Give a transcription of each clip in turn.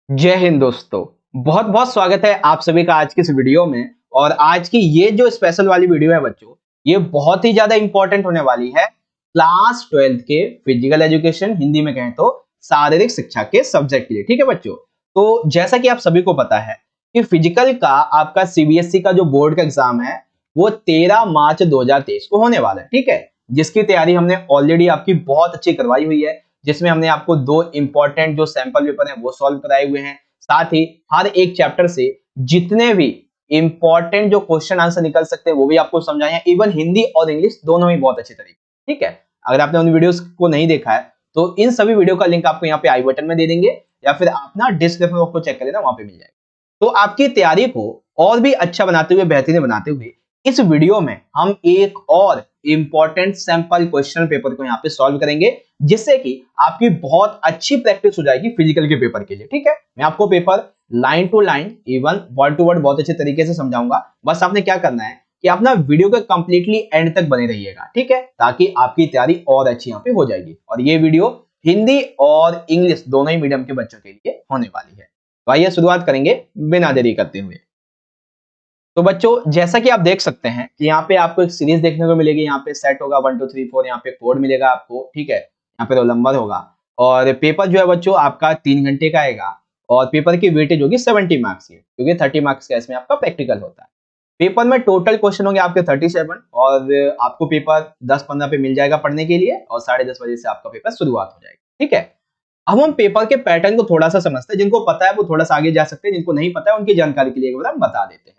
जय हिंद दोस्तों। बहुत बहुत स्वागत है आप सभी का आज की इस वीडियो में। और आज की ये जो स्पेशल वाली वीडियो है बच्चों, ये बहुत ही ज्यादा इंपॉर्टेंट होने वाली है क्लास 12 के फिजिकल एजुकेशन, हिंदी में कहें तो शारीरिक शिक्षा के सब्जेक्ट के लिए। ठीक है बच्चों, तो जैसा कि आप सभी को पता है कि फिजिकल का आपका सीबीएसई का जो बोर्ड का एग्जाम है वो 13 मार्च 2023 को होने वाला है। ठीक है, जिसकी तैयारी हमने ऑलरेडी आपकी बहुत अच्छी करवाई हुई है, जिसमें हमने आपको दो इंपॉर्टेंट जो सैंपल पेपर हैं वो सॉल्व कराए हुए हैं। साथ ही हर एक चैप्टर से जितने भी इंपॉर्टेंट जो क्वेश्चन आंसर निकल सकते हैं वो भी आपको समझाए हैं, इवन हिंदी और इंग्लिश दोनों ही बहुत अच्छे तरीके। ठीक है, अगर आपने उन वीडियोस को नहीं देखा है तो इन सभी वीडियो का लिंक आपको यहाँ पे आई बटन में दे देंगे, या फिर आप ना डिस्क्रिप्शन बॉक्स को चेक करें ना, वहां पे मिल जाएगा। तो आपकी तैयारी को और भी अच्छा बनाते हुए, बेहतरीन बनाते हुए इस वीडियो में हम एक और इंपॉर्टेंट सैंपल क्वेश्चन पेपर को यहाँ पे सॉल्व करेंगे, जिससे कि आपकी बहुत अच्छी प्रैक्टिस हो जाएगी फिजिकल के पेपर के लिए। ठीक है, मैं आपको paper line to line, even word to word बहुत अच्छे तरीके से समझाऊंगा। बस आपने क्या करना है कि अपना वीडियो के कंप्लीटली एंड तक बने रहिएगा। ठीक है, ताकि आपकी तैयारी और अच्छी यहाँ पे हो जाएगी। और ये वीडियो हिंदी और इंग्लिश दोनों ही मीडियम के बच्चों के लिए होने वाली है। तो आइए शुरुआत करेंगे बिना देरी करते हुए। तो बच्चों, जैसा कि आप देख सकते हैं कि यहाँ पे आपको एक सीरीज देखने को मिलेगी। यहाँ पे सेट होगा 1 2 3 4, यहाँ पे कोड मिलेगा आपको। ठीक है, यहाँ पे रोल नंबर होगा। और पेपर जो है बच्चों आपका 3 घंटे का आएगा, और पेपर की वेटेज होगी 70 मार्क्स की, क्योंकि 30 मार्क्स का इसमें आपका प्रैक्टिकल होता है। पेपर में टोटल क्वेश्चन होंगे आपके 37, और आपको पेपर 10-15 पे मिल जाएगा पढ़ने के लिए, और 10:30 बजे से आपका पेपर शुरुआत हो जाएगी। ठीक है, अब हम पेपर के पैटर्न को थोड़ा सा समझते हैं। जिनको पता है वो थोड़ा सा आगे जा सकते हैं, जिनको नहीं पता है उनकी जानकारी के लिए एक बार हम बता देते हैं।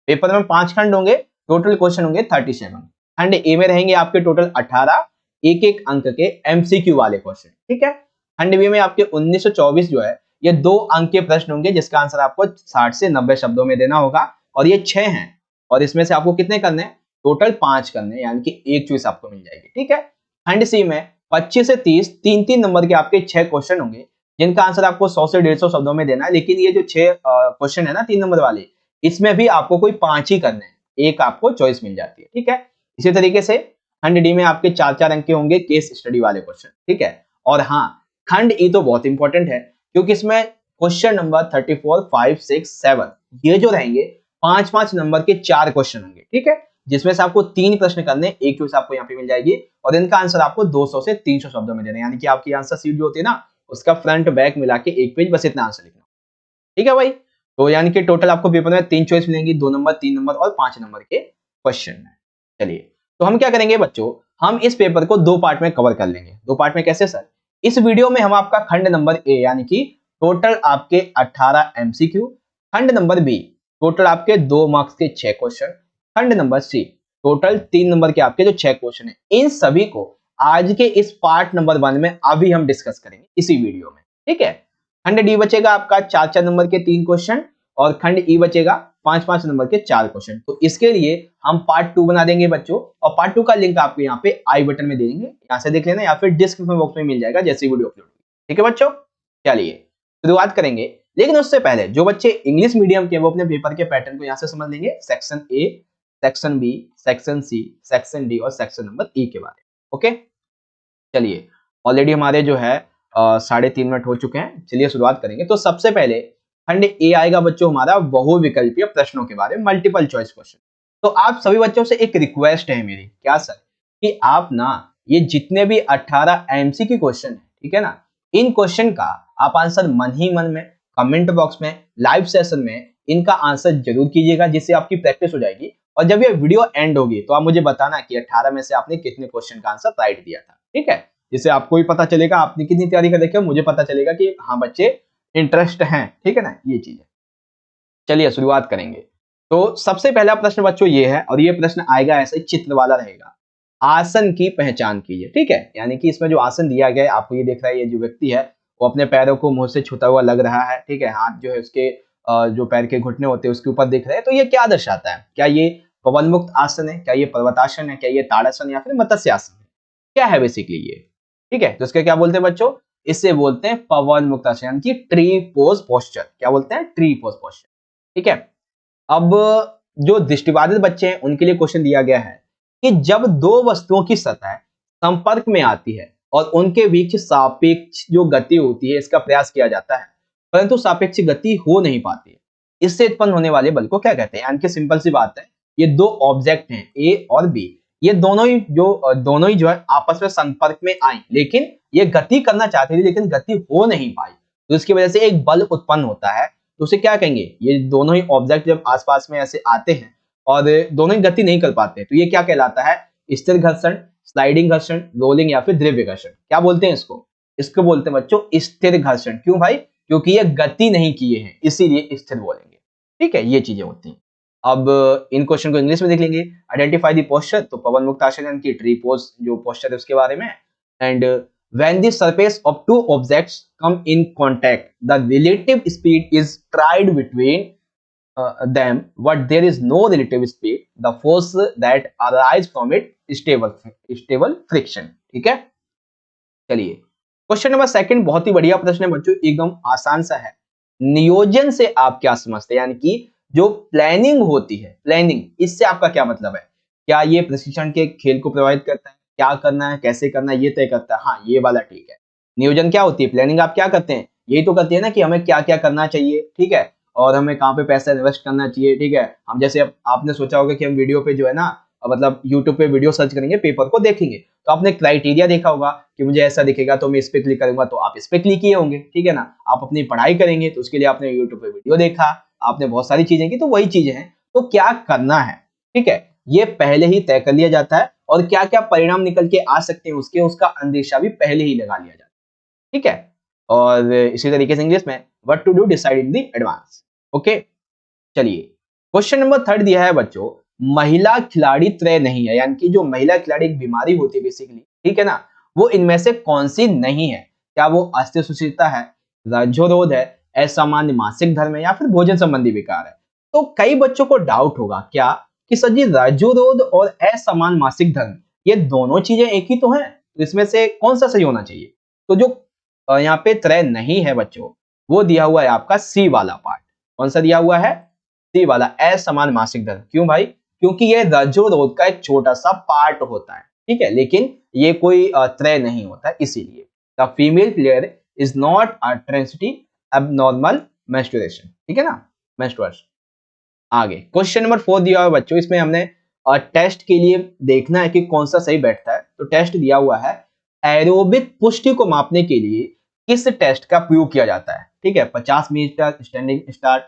पेपर में 5 खंड होंगे, टोटल क्वेश्चन होंगे 37। खंड ए में रहेंगे आपके टोटल 18 एक एक अंक के एमसीक्यू वाले क्वेश्चन। ठीक है, खंड बी में आपके 1924 जो है ये 2 अंक के प्रश्न होंगे, जिसका आंसर आपको 60 से 90 शब्दों में देना होगा, और ये 6 हैं। और इसमें से आपको कितने करने हैं? टोटल 5 करने हैं, यानी कि एक चॉइस आपको मिल जाएगी। ठीक है, खंड सी में 25 से 30 3-3 नंबर के आपके 6 क्वेश्चन होंगे, जिनका आंसर आपको 100 से 150 शब्दों में देना है। लेकिन ये जो 6 क्वेश्चन है ना 3 नंबर वाले, इसमें भी आपको कोई 5 ही करने हैं, एक आपको चॉइस मिल जाती है। ठीक है, इसी तरीके से खंड डी में आपके 4-4 अंक के होंगे केस स्टडी वाले क्वेश्चन। ठीक है, और हाँ, खंड ई तो बहुत इंपॉर्टेंट है, क्योंकि इसमें क्वेश्चन नंबर 34 5 6 7 ये जो रहेंगे 5-5 नंबर के 4 क्वेश्चन होंगे। ठीक है, जिसमें से आपको 3 प्रश्न करने, एक चॉइस आपको यहाँ पे मिल जाएगी, और इनका आंसर आपको 200 से 300 शब्दों में देना है। यानी कि आपकी आंसर शीट जो होती है ना, उसका फ्रंट बैक मिला के एक पेज, बस इतना आंसर लिखना। ठीक है भाई, तो यानी कि टोटल आपको पेपर में 3 चॉइस मिलेंगी, 2 नंबर, 3 नंबर और 5 नंबर के क्वेश्चन में। चलिए, तो हम क्या करेंगे बच्चों, हम इस पेपर को 2 पार्ट में कवर कर लेंगे। 2 पार्ट में कैसे सर? इस वीडियो में हम आपका खंड नंबर ए यानी कि टोटल आपके 18 एमसीक्यू, खंड नंबर बी टोटल आपके 2 मार्क्स के 6 क्वेश्चन, खंड नंबर सी टोटल 3 नंबर के आपके जो 6 क्वेश्चन है, इन सभी को आज के इस पार्ट नंबर 1 में अभी हम डिस्कस करेंगे इसी वीडियो में। ठीक है, खंड डी बचेगा आपका 4-4 नंबर के 3 क्वेश्चन, और खंड ई बचेगा 5-5 नंबर के 4 क्वेश्चन। तो इसके लिए हम पार्ट 2 बना देंगे बच्चों, और पार्ट 2 का लिंक आपको यहाँ पे आई बटन में दे देंगे, यहाँ से देख लेना, या फिर डिस्क्रिप्शन बॉक्स में मिल जाएगा जैसे वीडियो अपलोड होगी। ठीक है बच्चों, चलिए शुरुआत करेंगे। लेकिन उससे पहले जो बच्चे इंग्लिश मीडियम के वो अपने पेपर के पैटर्न को यहाँ से समझ लेंगे। Section A, section B, section C, section D और सेक्शन नंबर ई के बारे में। ओके, चलिए ऑलरेडी हमारे जो है 3.5 मिनट हो चुके हैं। चलिए शुरुआत करेंगे। तो सबसे पहले खंड ए आएगा बच्चों हमारा बहुविकल्पीय प्रश्नों के बारे में, मल्टीपल चॉइस क्वेश्चन। तो आप सभी बच्चों से एक रिक्वेस्ट है मेरी, क्या सर, कि आप ना ये जितने भी 18 एमसीक्यू क्वेश्चन है, ठीक है ना, इन क्वेश्चन का आप आंसर मन ही मन में, कमेंट बॉक्स में, लाइव सेशन में इनका आंसर जरूर कीजिएगा, जिससे आपकी प्रैक्टिस हो जाएगी। और जब ये वीडियो एंड होगी तो आप मुझे बताना कि 18 में से आपने कितने क्वेश्चन का आंसर राइट दिया था। ठीक है, जिससे आपको भी पता चलेगा आपने कितनी तैयारी कर रखी है, मुझे पता चलेगा कि हाँ बच्चे इंटरेस्ट हैं। ठीक है ना, ये चीज है। चलिए शुरुआत करेंगे। तो सबसे पहला प्रश्न बच्चों ये है, और ये प्रश्न आएगा ऐसे चित्र वाला रहेगा। आसन की पहचान कीजिए। ठीक है, यानी कि इसमें जो आसन दिया गया है आपको ये दिख रहा है, ये जो व्यक्ति है वो अपने पैरों को मुंह से छूता हुआ लग रहा है। ठीक है, हाथ जो है उसके जो पैर के घुटने होते हैं उसके ऊपर दिख रहे हैं। तो ये क्या दर्शाता है? क्या ये पवन मुक्त आसन है, क्या ये पर्वतासन है, क्या ये ताड़ासन या फिर मत्स्य आसन है? क्या है बेसिकली ये? ठीक है, तो इसके क्या बोलते हैं बच्चों? इससे बोलते हैं पवन मुक्त आसन, यानी कि ट्री पोज पोस्चर। क्या बोलते हैं? Tree pose posture. ठीक है, अब जो दृष्टिबाधित बच्चे हैं उनके लिए क्वेश्चन दिया गया है कि जब दो वस्तुओं की सतह संपर्क में आती है और उनके बीच सापेक्ष जो गति होती है इसका प्रयास किया जाता है, परंतु सापेक्षिक गति हो नहीं पाती है। इससे उत्पन्न होने वाले बल को क्या कहते हैं? यानी कि सिंपल सी बात है, ये दो ऑब्जेक्ट हैं ए और बी, ये दोनों ही जो है आपस में संपर्क में आए, लेकिन ये गति करना चाहते थे लेकिन गति हो नहीं पाई, तो इसकी वजह से एक बल उत्पन्न होता है। तो उसे क्या कहेंगे? ये दोनों ही ऑब्जेक्ट जब आसपास में ऐसे आते हैं और दोनों ही गति नहीं कर पाते, तो ये क्या कहलाता है? स्थिर घर्षण, स्लाइडिंग घर्षण, रोलिंग या फिर द्रव्य घर्षण। क्या बोलते हैं इसको? इसको बोलते हैं बच्चों स्थिर घर्षण। क्यों भाई? क्योंकि ये गति नहीं किए हैं, इसीलिए स्थिर बोलेंगे। ठीक है, ये चीजें होती हैं। अब इन क्वेश्चन को इंग्लिश में देख लेंगे। आइडेंटिफाई द पोस्चर, तो पवन मुक्त आसन की ट्री पोज जो पोस्चर है उसके बारे में। And when the surface of two objects come in contact, the relative speed is tried between them, but there is no relative speed, the force that arises from it stable friction। ठीक है, चलिए question number second बहुत ही बढ़िया प्रश्न है बच्चों, एकदम आसान सा है। नियोजन से आप क्या समझते हैं? यानी कि जो प्लानिंग होती है, प्लानिंग, इससे आपका क्या मतलब है? क्या ये प्रशिक्षण के खेल को प्रभावित करता है? क्या करना है, कैसे करना है, ये तय करता है? हाँ, ये वाला ठीक है। नियोजन क्या होती है? प्लानिंग आप क्या करते हैं? यही तो करते हैं ना कि हमें क्या क्या करना चाहिए, ठीक है, और हमें कहाँ पे पैसा इन्वेस्ट करना चाहिए। ठीक है, हम जैसे आपने सोचा होगा कि हम वीडियो पे जो है ना, मतलब यूट्यूब पे वीडियो सर्च करेंगे, पेपर को देखेंगे, तो आपने क्राइटेरिया देखा होगा कि मुझे ऐसा दिखेगा तो मैं इस पे क्लिक करूंगा, तो आप इस पे क्लिक किए होंगे। ठीक है ना, आप अपनी पढ़ाई करेंगे तो उसके लिए आपने यूट्यूब पे वीडियो देखा, आपने बहुत सारी चीजें की, तो वही चीजें हैं। तो क्या करना है, ठीक है, ये पहले ही तय कर लिया जाता है, और क्या क्या परिणाम निकल के आ सकते हैं उसका अंदेशा भी पहले ही लगा लिया जाता है। ठीक है, और इसी तरीके से इंग्लिश में what to do decide in the advance. Okay, चलिए क्वेश्चन नंबर थर्ड दिया है बच्चों, महिला खिलाड़ी त्रय नहीं है। यानी कि जो महिला खिलाड़ी एक बीमारी होती है बेसिकली, ठीक है ना, वो इनमें से कौन सी नहीं है? क्या वो अस्थिसुचिता है, रज्जुरोध है, असामान्य मासिक धर्म है, या फिर भोजन संबंधी विकार है? तो कई बच्चों को डाउट होगा क्या कि सर जी रज्जुरोध और असमान मासिक धर्म ये दोनों चीजें एक ही तो हैं, तो इसमें से कौन सा सही होना चाहिए? तो जो यहाँ पे त्रय नहीं है बच्चों, वो दिया हुआ है आपका सी वाला पार्ट। कौन सा दिया हुआ है? सी वाला, असमान मासिक धर्म। क्यों भाई? क्योंकि ये रज्जुरोध का एक छोटा सा पार्ट होता है, ठीक है, लेकिन ये कोई त्रय नहीं होता है, इसीलिए the female player is not a transitive abnormal menstruation. ठीक है ना, मेंस्ट्रुएशन। आगे क्वेश्चन नंबर 4 दिया हुआ बच्चों, इसमें हमने टेस्ट के लिए देखना है कि कौन सा सही बैठता है। तो टेस्ट दिया हुआ है, एरोबिक पुष्टि को मापने के लिए किस टेस्ट का प्रयोग किया जाता है? ठीक है, 50 metre standing start,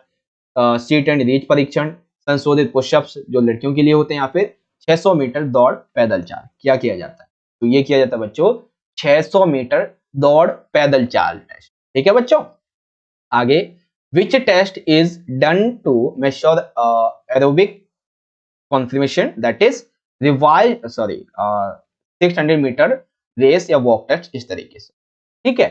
sit and reach परीक्षण, संशोधित पुशअप्स जो लड़कियों के लिए होते हैं, या फिर 600 मीटर दौड़ पैदल चाल। क्या किया जाता है? तो ये किया जाता है बच्चों 600 मीटर दौड़ पैदल चाल टेस्ट। ठीक है बच्चों, आगे which test is done to measure aerobic conformation, that is revised 600 metre race या वॉक टेस्ट, इस तरीके से। ठीक है,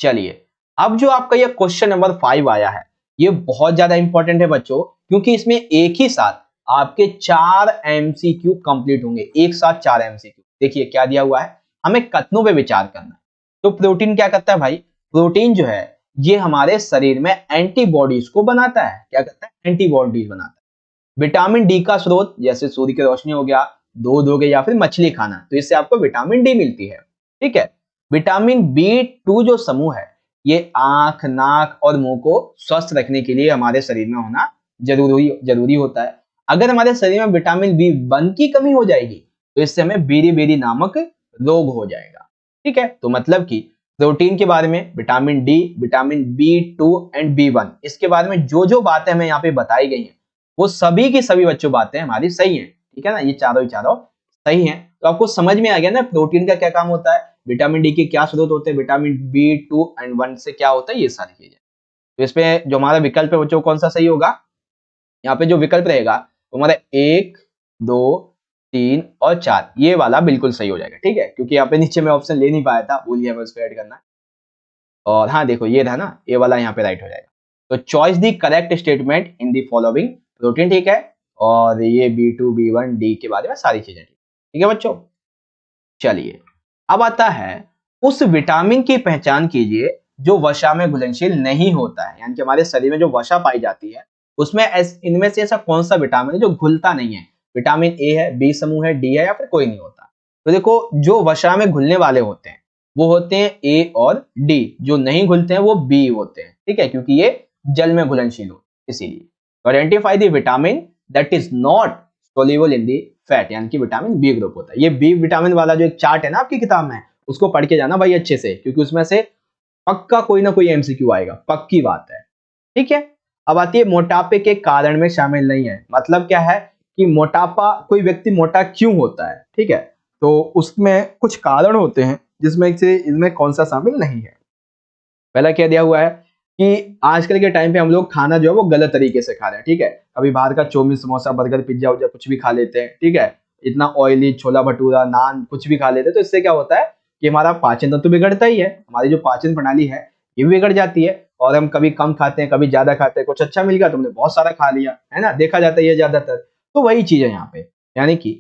चलिए अब जो आपका ये क्वेश्चन नंबर 5 आया है, ये बहुत ज्यादा इंपॉर्टेंट है बच्चों, क्योंकि इसमें एक ही साथ आपके 4 एमसीक्यू कंप्लीट होंगे, एक साथ 4 एमसीक्यू। देखिए क्या दिया हुआ है, हमें कथनों पे विचार करना है। तो प्रोटीन क्या करता है भाई? प्रोटीन जो है ये हमारे शरीर में एंटीबॉडीज को बनाता है। क्या करता है? एंटीबॉडीज बनाता है। विटामिन डी का स्रोत जैसे सूर्य की रोशनी हो गया, दूध हो गया, या फिर मछली खाना, तो इससे आपको विटामिन डी मिलती है। ठीक है, विटामिन बी2 जो समूह है, ये आंख, नाक और मुंह को स्वस्थ रखने के लिए हमारे शरीर में होना जरूरी होता है। अगर हमारे शरीर में विटामिन बी1 की कमी हो जाएगी तो इससे हमें बेरी बेरी नामक रोग हो जाएगा। ठीक है, तो मतलब कि प्रोटीन के बारे में, vitamin D, vitamin बी2 and B1, इसके बारे में जो जो बातें हमें यहाँ पे बताई गई हैं, वो सभी की सभी बच्चों बातें हमारी सही हैं। ठीक है ना, ये चारों ही चारों सही हैं। तो आपको समझ में आ गया ना प्रोटीन का क्या काम होता है, विटामिन डी के क्या स्रोत होते हैं, विटामिन बी2 एंड 1 से क्या होता है, ये सारी चीजें। तो इसमें जो हमारा विकल्प है बच्चों कौन सा सही होगा? यहाँ पे जो विकल्प रहेगा वो हमारा 1, 2, 3 और 4, ये वाला बिल्कुल सही हो जाएगा। ठीक है, क्योंकि यहाँ पे नीचे में ऑप्शन ले नहीं पाया था, भूल गया मैं उसको ऐड करना। और हाँ देखो ये था ना, ये वाला यहाँ पे राइट हो जाएगा। तो choice the correct statement in the following. Protein ठीक है, और ये बी2, बी1, डी के बारे में सारी चीजें ठीक है बच्चों। चलिए अब आता है उस विटामिन की पहचान कीजिए जो वसा में घुलनशील नहीं होता है। यानी कि हमारे शरीर में जो वसा पाई जाती है उसमें इनमें से ऐसा कौन सा विटामिन है जो घुलता नहीं है? विटामिन ए है, बी समूह है, डी है, या फिर कोई नहीं होता? तो देखो जो वसा में घुलने वाले होते हैं वो होते हैं ए और डी, जो नहीं घुलते हैं वो बी होते हैं, ठीक है, क्योंकि ये जल में घुलनशील होते हैं इसीलिए। Identify the vitamin that is not soluble in the fat, यानी कि विटामिन बी ग्रुप होता है। ये बी विटामिन वाला जो एक चार्ट है ना आपकी किताब में, उसको पढ़ के जाना भाई अच्छे से, क्योंकि उसमें से पक्का कोई ना कोई एमसीक्यू आएगा, पक्की बात है, ठीक है। अब आती है मोटापे के कारण में शामिल नहीं है। मतलब क्या है कि मोटापा, कोई व्यक्ति मोटा क्यों होता है, ठीक है, तो उसमें कुछ कारण होते हैं जिसमें से इनमें कौन सा शामिल नहीं है। पहला क्या दिया हुआ है कि आजकल के टाइम पे हम लोग खाना जो है वो गलत तरीके से खा रहे हैं, ठीक है। कभी बाहर का चाउमीन समोसा बर्गर पिज्जा उज्जा कुछ भी खा लेते हैं, ठीक है, इतना ऑयली छोला भटूरा नान कुछ भी खा लेते हैं, तो इससे क्या होता है कि हमारा पाचन तंत्र तो बिगड़ता ही है, हमारी जो पाचन प्रणाली है ये भी बिगड़ जाती है। और हम कभी कम खाते हैं, कभी ज्यादा खाते हैं, कुछ अच्छा मिल गया तो हमने बहुत सारा खा लिया, है ना, देखा जाता है ये ज्यादातर। तो वही चीज है यहाँ पे, यानी कि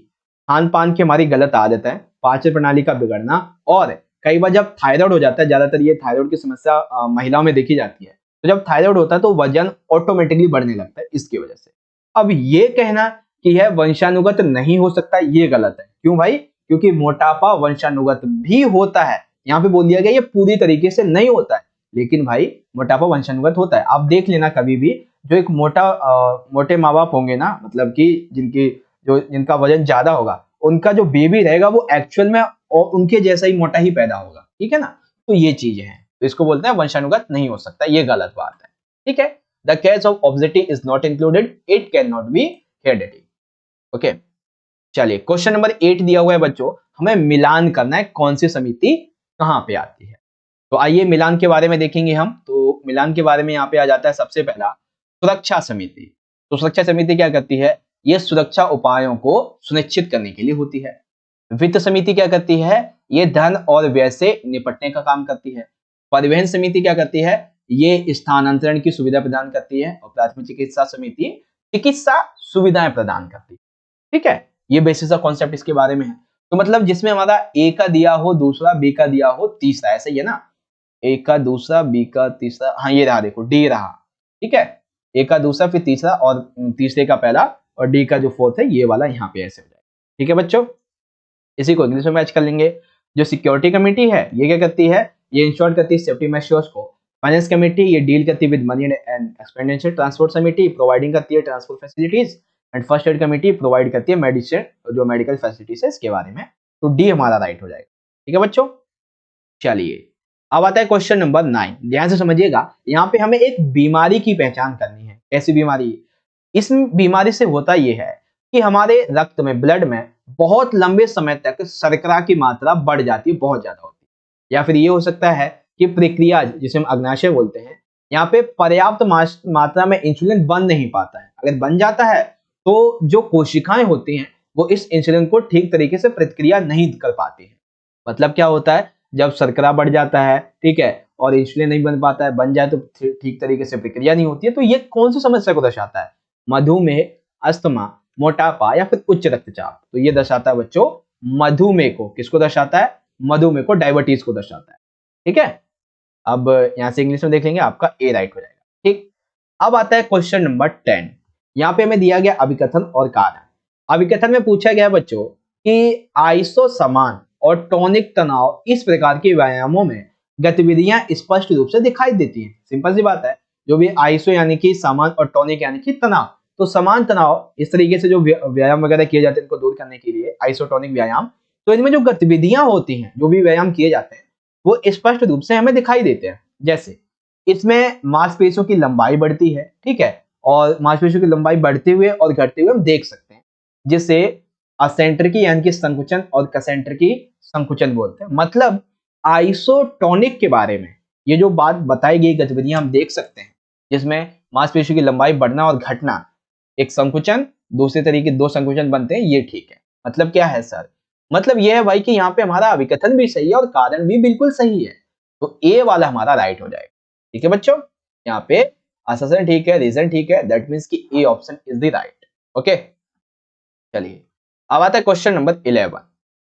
खान पान की हमारी गलत आदत है, पाचन प्रणाली का बिगड़ना, और कई बार जब थायराइड हो जाता है, ज्यादातर ये थायराइड की समस्या महिलाओं में देखी जाती है, तो जब थायराइड होता है तो वजन ऑटोमेटिकली बढ़ने लगता है इसकी वजह से। अब ये कहना कि यह वंशानुगत नहीं हो सकता, ये गलत है। क्यों भाई? क्योंकि मोटापा वंशानुगत भी होता है। यहाँ पे बोल दिया गया ये पूरी तरीके से नहीं होता है, लेकिन भाई मोटापा वंशानुगत होता है। आप देख लेना कभी भी, जो एक मोटे माँ बाप होंगे ना, मतलब कि जिनका वजन ज्यादा होगा, उनका जो बेबी रहेगा वो एक्चुअल में और उनके जैसा ही मोटा ही पैदा होगा, ठीक है ना। तो ये चीजें हैं, तो इसको बोलते हैं वंशानुगत नहीं हो सकता, ये गलत बात है, ठीक है। The case of obesity is not included, it can not be hereditary. Okay, चलिए क्वेश्चन नंबर 8 दिया हुआ है बच्चों, हमें मिलान करना है कौन सी समिति कहां पे आती है। तो आइए मिलान के बारे में देखेंगे हम। तो मिलान के बारे में यहाँ पे आ जाता है सबसे पहला सुरक्षा समिति। तो सुरक्षा समिति क्या करती है? ये सुरक्षा उपायों को सुनिश्चित करने के लिए होती है। वित्त समिति क्या करती है? ये धन और व्यय से निपटने का काम करती है। परिवहन समिति क्या करती है? ये स्थानांतरण की सुविधा प्रदान करती है। और प्राथमिक चिकित्सा समिति चिकित्सा सुविधाएं प्रदान करती है, ठीक है। ये बेसिस का कॉन्सेप्ट इसके बारे में है। तो मतलब जिसमें हमारा ए का दिया हो, दूसरा बी का दिया हो, तीसरा, ऐसे ही है ना, ए का दूसरा बी का तीसरा, हाँ ये रहा, देखो डी रहा, ठीक है, ए का दूसरा फिर तीसरा और तीसरे का पहला और डी का जो फोर्थ है ये वाला यहाँ पे ऐसे हो जाएगा, ठीक है बच्चों। इसी को इंग्लिश में मैच कर लेंगे। जो सिक्योरिटी कमेटी है ये क्या करती है? ये इंश्योर करती है सेफ्टी मेजर्स को। फाइनेंस कमेटी ये डील करती है with money and expenditure. Transport समिति प्रोवाइडिंग करती है transport facilities. And first aid committee provide करती है मेडिसिन, जो मेडिकल फैसिलिटीज है इसके बारे में। तो डी हमारा राइट हो जाएगा, ठीक है बच्चों। चलिए अब आता है क्वेश्चन नंबर 9। ध्यान से समझिएगा, यहाँ पे हमें एक बीमारी की पहचान करनी है। ऐसी बीमारी, इस बीमारी से होता यह है कि हमारे रक्त में, ब्लड में बहुत लंबे समय तक शर्करा की मात्रा बढ़ जाती है, बहुत ज्यादा होती है। या फिर ये हो सकता है कि प्रक्रिया, जिसे हम अग्नाशय बोलते हैं, यहाँ पे पर्याप्त मात्रा में इंसुलिन बन नहीं पाता है। अगर बन जाता है तो जो कोशिकाएं होती हैं वो इस इंसुलिन को ठीक तरीके से प्रतिक्रिया नहीं कर पाती है। मतलब क्या होता है, जब शर्करा बढ़ जाता है, ठीक है, और इंसुलिन नहीं बन पाता है, बन जाए तो ठीक तरीके से प्रक्रिया नहीं होती है। तो ये कौन सी समस्या को दर्शाता है? मधुमेह, अस्थमा, मोटापा या फिर उच्च रक्तचाप। तो ये दर्शाता है बच्चों मधुमेह को। किसको दर्शाता है? मधुमेह को, डायबिटीज को दर्शाता है, ठीक है। अब यहां से इंग्लिश में देख लेंगे, आपका ए राइट हो जाएगा, ठीक। अब आता है क्वेश्चन नंबर 10। यहाँ पे हमें दिया गया अभिकथन और कारण। अभिकथन में पूछा गया बच्चों कि आइसो समान और टॉनिक तनाव इस प्रकार के व्यायामों में गतिविधियां स्पष्ट रूप से दिखाई देती हैं। सिंपल सी बात है, जो भी आइसो यानी कि समान और टॉनिक यानी कि तनाव, तो समान तनाव इस तरीके से जो व्यायाम वगैरह किए जाते हैं इनको दूर करने के लिए, आइसोटोनिक व्यायाम, तो इनमें जो गतिविधियां होती हैं, जो भी व्यायाम किए जाते हैं, वो स्पष्ट रूप से हमें दिखाई देते हैं। जैसे इसमें मांसपेशियों की लंबाई बढ़ती है, ठीक है, और मांसपेशियों की लंबाई बढ़ते हुए और घटते हुए हम देख सकते हैं, जिसे असेंटर की यानी कि संकुचन और कसेंटर की संकुचन बोलते हैं। मतलब आइसोटोनिक के बारे में ये जो बात बताई गई गतिविधियां हम देख सकते हैं, जिसमें मांसपेशियों की लंबाई बढ़ना और घटना, एक संकुचन, दूसरे तरीके दो संकुचन बनते हैं, ये ठीक है। मतलब क्या है सर? मतलब यह है भाई कि यहाँ पे हमारा अभिकथन भी सही है और कारण भी बिल्कुल सही है। तो ए वाला हमारा राइट हो जाएगा, ठीक है बच्चों। यहाँ पे असर्शन ठीक है, रीजन ठीक है, दैट मीन्स कि A option is the right. Okay, चलिए अब आता है क्वेश्चन नंबर 11।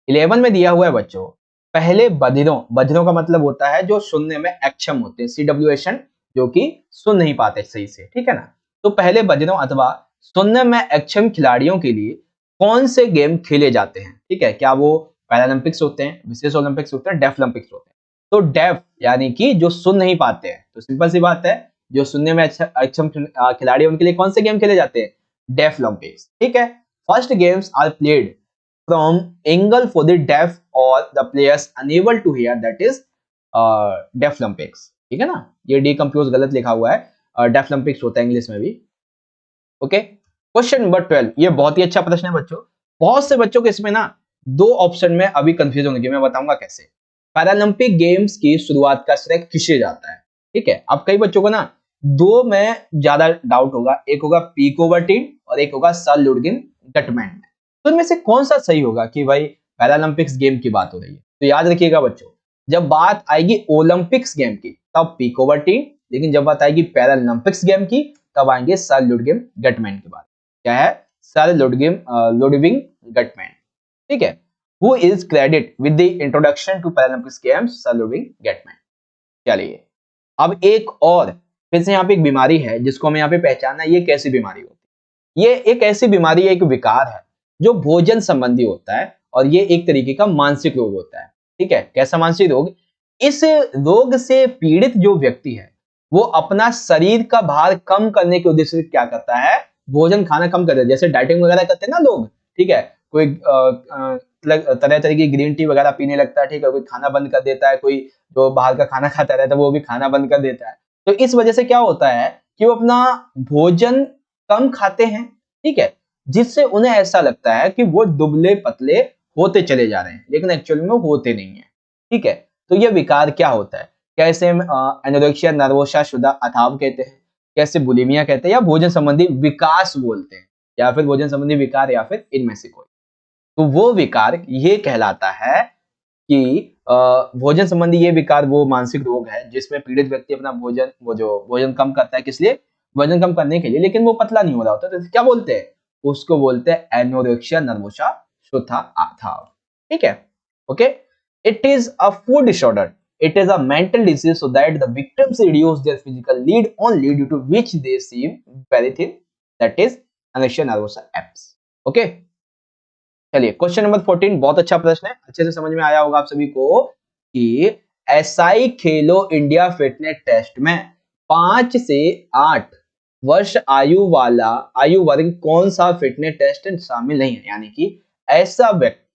11 में दिया हुआ है बच्चों, पहले बधिरों, बधिरों का मतलब होता है जो सुनने में अक्षम होते हैं, CWSN, जो कि सुन नहीं पाते सही से, ठीक है ना। तो पहले बधिरों अथवा सुनने में अक्षम खिलाड़ियों के लिए कौन से गेम खेले जाते हैं, ठीक है। क्या वो पैरालंपिक्स होते हैं, विशेष ओलंपिक्स होते हैं, डेफ ओलंपिक्स होते हैं। तो डेफ यानी कि जो सुन नहीं पाते हैं, तो सिंपल सी बात है, जो सुनने में अक्षम खिलाड़ी उनके लिए कौन से गेम खेले जाते हैं? Deaf Olympics. ठीक है। First games are played from angle for the deaf और the players unable to hear, that is deaf Olympics. ठीक है ना, ये डी कंप्यूज गलत लिखा हुआ है, डेफ ओलंपिक्स होता है इंग्लिश में भी। ओके, क्वेश्चन नंबर 12, ये बहुत ही अच्छा प्रश्न है बच्चों। बहुत से बच्चों के इसमें ना दो ऑप्शन में अभी कंफ्यूज होने की, मैं बताऊंगा कैसे। पैरालंपिक गेम्स की शुरुआत का श्रेय किसे जाता है? ठीक है, अब कई बच्चों को ना दो में ज्यादा डाउट होगा, एक होगा पीक ओवर्टीन और एक होगा सर लुडगिन गटमैन। तो इनमें से कौन सा सही होगा कि भाई पैरालंपिक्स गेम की बात हो रही है? तो याद रखिएगा बच्चों, जब बात आएगी ओलंपिक्स गेम की तब पीक ओवर्टीन, लेकिन जब बात आएगी पैरालंपिक्स गेम की तब आएंगे सर लुडगिन गटमैन की बात। क्या है? Sir Ludwig Guttmann. ठीक है, who is credit with the introduction to Paralympics games? Sir Ludwig Guttmann. चलिए, अब एक और फिर से यहाँ पे एक बीमारी है जिसको हमें यहाँ पे पहचानना है, ये कैसी बीमारी होती है? ये एक ऐसी बीमारी है, एक विकार है जो भोजन संबंधी होता है और ये एक तरीके का मानसिक रोग होता है। ठीक है, कैसा मानसिक रोग? इस रोग से पीड़ित जो व्यक्ति है वो अपना शरीर का भार कम करने के उद्देश्य से क्या करता है? भोजन खाना कम कर देता है। जैसे डाइटिंग वगैरह करते हैं ना लोग, ठीक है, कोई तरह तरह की ग्रीन टी वगैरह पीने लगता है, ठीक है, कोई खाना बंद कर देता है, कोई जो बाहर का खाना खाता रहता है वो भी खाना बंद कर देता है। तो इस वजह से क्या होता है कि वो अपना भोजन कम खाते हैं, ठीक है, जिससे उन्हें ऐसा लगता है कि वो दुबले पतले होते चले जा रहे हैं, लेकिन एक्चुअली में होते नहीं है। ठीक है, तो ये विकार क्या होता है? कैसे एनोरेक्सिया नर्वोसा शुदा अथाव कहते हैं, कैसे बुलिमिया कहते हैं, या भोजन संबंधी विकास बोलते हैं, या फिर भोजन संबंधी विकार, या फिर इनमें से कोई। तो वो विकार ये कहलाता है कि भोजन संबंधी ये विकार वो मानसिक रोग है जिसमें पीड़ित व्यक्ति अपना भोजन कम करता है, किस लिए? वजन कम करने के लिए, लेकिन वो पतला नहीं हो रहा होता। तो क्या बोलते हैं? उसको बोलते हैं एनोरेक्सिया नर्वोसा शुदा अथाव। ठीक है, okay. It is a food disorder. It is a mental disease so that the victims reduce their physical need only due to which they seem very thin. That is anorexia nervosa apps. Okay? चलिए, question number 14 बहुत अच्छा प्रश्न है, अच्छे से समझ में आया होगा आप सभी को कि SI Khelo India fitness test में 5 से 8 वर्ष आयु वर्ग कौन सा फिटनेस टेस्ट शामिल नहीं है? यानी कि ऐसा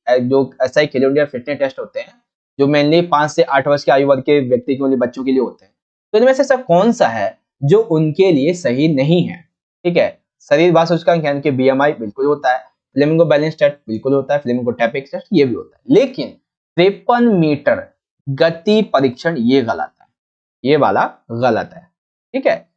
जो SI Khelo India fitness test होते हैं जो मेनली 5 से 8 वर्ष की आयु वर्ग के व्यक्ति के लिए, बच्चों के लिए होते हैं, तो इनमें से ऐसा कौन सा है जो उनके लिए सही नहीं है? ठीक है, शरीर भार सूचकांक यानी कि बीएमआई बिल्कुल होता है, फ्लेमिंगो बैलेंस टेस्ट बिल्कुल होता है, फ्लेमिंगो टैपिक्स टेस्ट ये भी होता है, लेकिन 53 मीटर गति परीक्षण ये गलत है, ये वाला गलत है। ठीक है,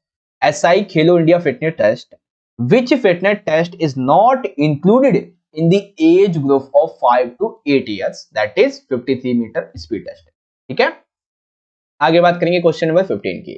SI Khelo India fitness test, which fitness test is not included in the age group of 5 to 8 years, that is 53 metre speed test. ठीक है, आगे बात करेंगे क्वेश्चन नंबर 15 की।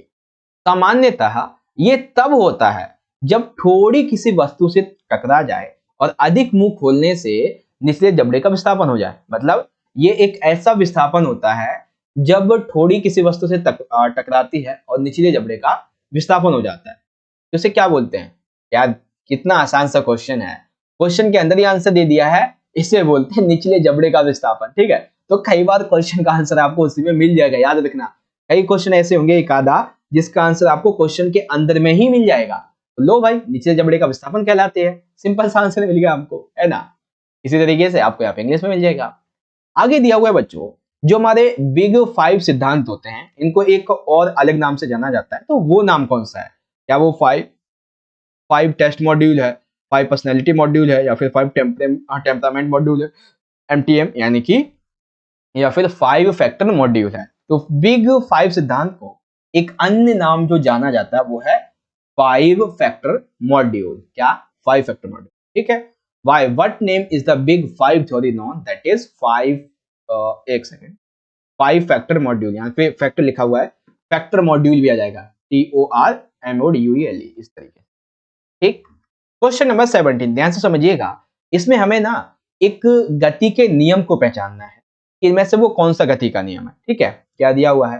सामान्यतः ये तब होता है जब ठोड़ी किसी वस्तु से टकरा जाए और अधिक मुंह खोलने से निचले जबड़े का विस्थापन हो जाए। मतलब ये एक ऐसा विस्थापन होता है जब ठोड़ी किसी वस्तु से टकराती है और निचले जबड़े का विस्थापन हो जाता है, तो इसे क्या बोलते हैं? यार कितना आसान सा क्वेश्चन है, क्वेश्चन के अंदर ही आंसर दे दिया है, इसे बोलते हैं निचले जबड़े का विस्थापन। ठीक है, तो कई बार क्वेश्चन का आंसर आपको उसी में मिल जाएगा, याद रखना। कई क्वेश्चन ऐसे होंगे एक आधा जिसका आंसर आपको क्वेश्चन के अंदर में ही मिल जाएगा। तो लो भाई, निचले जबड़े का विस्थापन कहलाते हैं, सिंपल सा आंसर मिल गया हमको, है ना। इसी तरीके से आपको यहाँ पे इंग्लिश में मिल जाएगा। आगे दिया हुआ है बच्चों, जो हमारे बिग 5 सिद्धांत होते हैं इनको एक और अलग नाम से जाना जाता है, तो वो नाम कौन सा है? क्या वो 5 टेस्ट मॉड्यूल है, 5 पर्सनैलिटी मॉड्यूल है, या फिर 5 टेम्परामेंट मॉड्यूल है, एमटीएम यानी कि, या फिर 5 फैक्टर मॉड्यूल है? तो बिग 5 सिद्धांत को एक अन्य नाम जो जाना जाता है वो है 5 फैक्टर मॉड्यूल। क्या? 5 फैक्टर मॉड्यूल। ठीक है, why what name is the big 5 theory known? That is 5 5 factor module, यहाँ पे फैक्टर लिखा हुआ है, फैक्टर मॉड्यूल भी आ जाएगा, TORMODULE इस तरीके। ठीक, क्वेश्चन नंबर 17 ध्यान से समझिएगा, इसमें हमें ना एक गति के नियम को पहचानना है, इनमें से वो कौन सा गति का नियम है। ठीक है, क्या दिया हुआ है?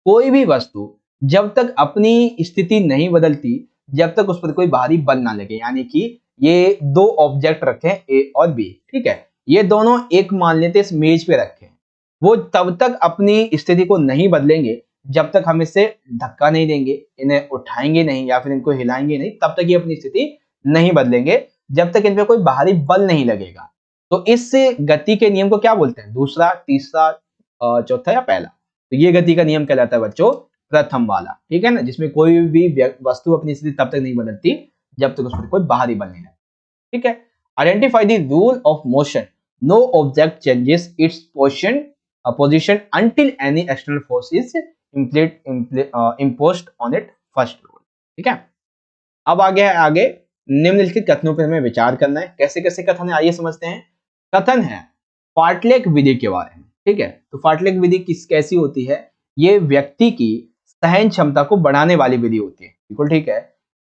कोई भी वस्तु जब तक अपनी स्थिति नहीं बदलती, जब तक उस पर कोई बाहरी बल ना लगे, यानी कि ये दो ऑब्जेक्ट रखें ए और बी, ठीक है, ये दोनों एक मान लेते इस मेज पे रखे, वो तब तक अपनी स्थिति को नहीं बदलेंगे जब तक हम इससे धक्का नहीं देंगे, इन्हें उठाएंगे नहीं या फिर इनको हिलाएंगे नहीं, तब तक ये अपनी स्थिति नहीं बदलेंगे जब तक इन पे कोई बाहरी बल नहीं लगेगा। तो इस गति के नियम को क्या बोलते हैं? दूसरा, तीसरा, चौथा या पहला? तो ये गति का नियम कहलाता है बच्चों प्रथम वाला, ठीक है ना, जिसमें कोई भी वस्तु अपनी स्थिति तब तक नहीं बदलती जब तक उस पर कोई बाहरी बल नहीं लगता, ठीक है। Identify the rule of motion, no object changes its position until any external force is imposed on it first rule, ठीक है। अब आगे निम्नलिखित कथनों पर हमें विचार करना है। कैसे कैसे कथन है आइए समझते हैं। कथन है फार्टलेक विधि के बारे में, ठीक है। तो फार्टलेक विधि कैसी होती है? ये व्यक्ति की सहन क्षमता को बढ़ाने वाली विधि होती है, बिल्कुल ठीक है।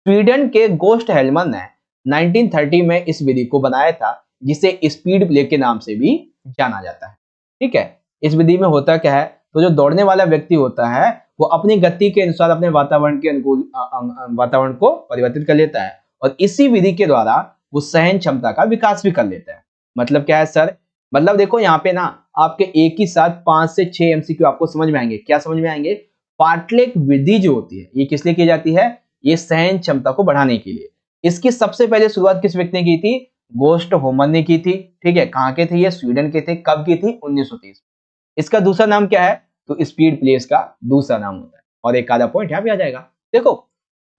स्वीडन के गोस्ट हेल्मन ने 1930 में इस विधि को बनाया था, जिसे स्पीड प्ले के नाम से भी जाना जाता है, ठीक है। इस विधि में होता क्या है? तो जो दौड़ने वाला व्यक्ति होता है वो अपनी गति के अनुसार अपने वातावरण के अनुकूल वातावरण को परिवर्तित कर लेता है और इसी विधि के द्वारा वो सहन क्षमता का विकास भी कर लेता है। मतलब क्या है सर? मतलब देखो यहाँ पे ना आपके एक ही साथ 5 से 6 एमसीक्यू आपको समझ में आएंगे। क्या समझ में आएंगे? फार्टलेक विधि जो होती है ये किस लिए की जाती है? ये सहन क्षमता को बढ़ाने के लिए। इसकी सबसे पहले शुरुआत किस व्यक्ति ने की थी? गोस्ट होमन ने की थी, ठीक है। कहाँ के थे ये? स्वीडन के थे। कब की थी? 1930। इसका दूसरा नाम क्या है? तो स्पीड प्लेस का दूसरा नाम होता है। और एक आधा पॉइंट यहाँ पे आ जाएगा। देखो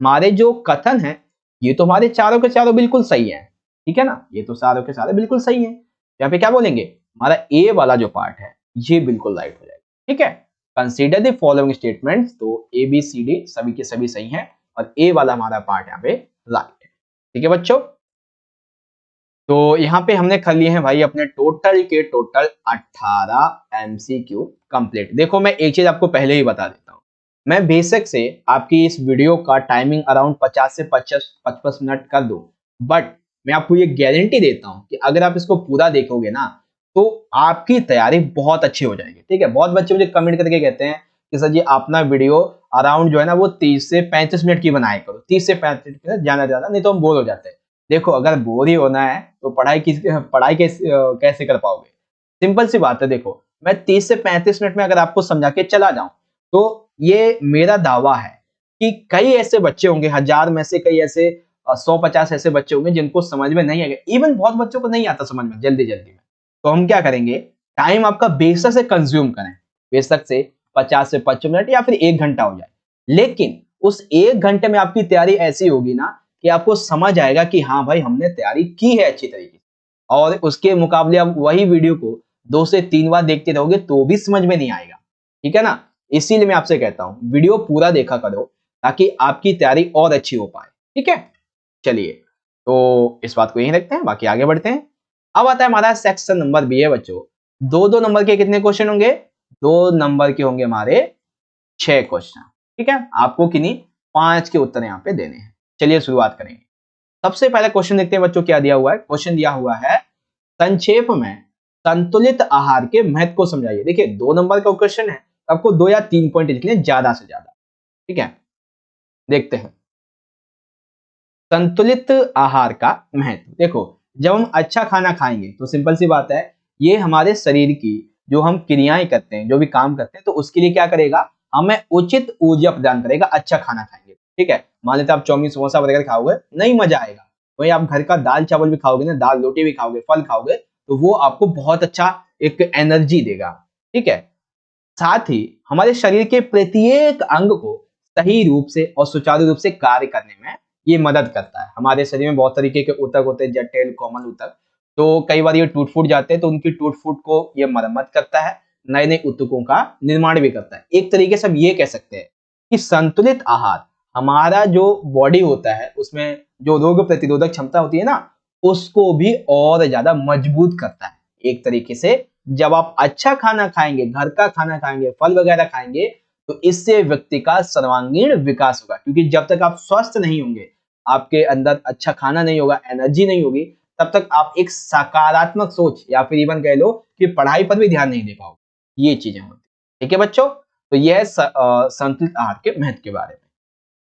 हमारे जो कथन है ये तो हमारे चारों के चारों बिल्कुल सही है, ठीक है ना, ये तो चारों के चारों बिल्कुल सही है। यहाँ पे क्या बोलेंगे? हमारा ए वाला जो पार्ट है ये बिल्कुल राइट हो जाएगा, ठीक है। कंसीडर द फॉलोइंग स्टेटमेंट्स, तो ए बी सी डी सभी के सभी सही हैं और ए वाला हमारा पार्ट यहाँ पे राइट है, ठीक है बच्चों। तो यहाँ पे हमने कर लिए हैं भाई अपने टोटल 18 एमसीक्यू कंप्लीट। देखो मैं एक चीज आपको पहले ही बता देता हूँ, मैं बेशक से आपकी इस वीडियो का टाइमिंग अराउंड 50 से 55 मिनट कर दूं, बट मैं आपको ये गारंटी देता हूँ कि अगर आप इसको पूरा देखोगे ना तो आपकी तैयारी बहुत अच्छी हो जाएगी, ठीक है। बहुत बच्चे मुझे कमेंट करके कहते हैं कि सर जी अपना वीडियो अराउंड जो है ना वो 30 से 35 मिनट की बनाए करो, 30 से 35 मिनट ज्यादा, नहीं तो हम बोर हो जाते हैं। देखो अगर बोर ही होना है तो पढ़ाई कैसे कर पाओगे? सिंपल सी बात है। देखो मैं 30 से 35 मिनट में अगर आपको समझा के चला जाऊं तो ये मेरा दावा है कि कई ऐसे बच्चे होंगे, 1000 में से कई ऐसे 150 ऐसे बच्चे होंगे जिनको समझ में नहीं आएगा। इवन बहुत बच्चों को नहीं आता समझ में जल्दी में। तो हम क्या करेंगे? टाइम आपका बेशक से कंज्यूम करें, बेशक से 50 से 55 मिनट या फिर 1 घंटा हो जाए, लेकिन उस 1 घंटे में आपकी तैयारी ऐसी होगी ना कि आपको समझ आएगा कि हाँ भाई हमने तैयारी की है अच्छी तरीके से। और उसके मुकाबले आप वही वीडियो को 2 से 3 बार देखते रहोगे तो भी समझ में नहीं आएगा, ठीक है ना। इसीलिए मैं आपसे कहता हूं वीडियो पूरा देखा करो ताकि आपकी तैयारी और अच्छी हो पाए, ठीक है। चलिए तो इस बात को यहीं रखते हैं, बाकी आगे बढ़ते हैं। अब आता है हमारा सेक्शन नंबर बी है बच्चों। 2-2 नंबर के कितने क्वेश्चन होंगे? 2 नंबर के होंगे हमारे 6 क्वेश्चन, ठीक है। आपको किन्हीं 5 के उत्तर यहाँ पे देने हैं। चलिए शुरुआत करेंगे। सबसे पहले क्वेश्चन देखते हैं बच्चों क्या दिया हुआ है। क्वेश्चन दिया हुआ है संक्षेप में संतुलित आहार के महत्व को समझाइए। देखिए 2 नंबर का क्वेश्चन है, आपको 2 या 3 पॉइंट लिखने ज्यादा से ज्यादा, ठीक है। देखते हैं संतुलित आहार का महत्व। देखो जब हम अच्छा खाना खाएंगे तो सिंपल सी बात है ये हमारे शरीर की जो हम क्रियाएं करते हैं, जो भी काम करते हैं, तो उसके लिए क्या करेगा? हमें उचित ऊर्जा प्रदान करेगा अच्छा खाना खाएंगे, ठीक है। मान लेते आप चाउमीन समोसा वगैरह खाओगे नहीं मजा आएगा, वही आप घर का दाल चावल भी खाओगे ना, दाल रोटी भी खाओगे, फल खाओगे, तो वो आपको बहुत अच्छा एक एनर्जी देगा, ठीक है। साथ ही हमारे शरीर के प्रत्येक अंग को सही रूप से और सुचारू रूप से कार्य करने में ये मदद करता है। हमारे शरीर में बहुत तरीके के ऊतक होते हैं, जटिल कोमल ऊतक, तो कई बार ये टूट फूट जाते हैं तो उनकी टूट फूट को ये मरम्मत करता है, नए नए ऊतकों का निर्माण भी करता है। एक तरीके से हम ये कह सकते हैं कि संतुलित आहार हमारा जो बॉडी होता है उसमें जो रोग प्रतिरोधक क्षमता होती है ना उसको भी और ज्यादा मजबूत करता है। एक तरीके से जब आप अच्छा खाना खाएंगे, घर का खाना खाएंगे, फल वगैरह खाएंगे, तो इससे व्यक्ति का सर्वांगीण विकास होगा। क्योंकि जब तक आप स्वस्थ नहीं होंगे, आपके अंदर अच्छा खाना नहीं होगा, एनर्जी नहीं होगी, तब तक आप एक सकारात्मक सोच या फिर इवन कह लो कि पढ़ाई पर भी ध्यान नहीं दे पाओगे। ये चीजें होती, ठीक है बच्चों। तो यह है संतुलित आहार के महत्व के बारे में।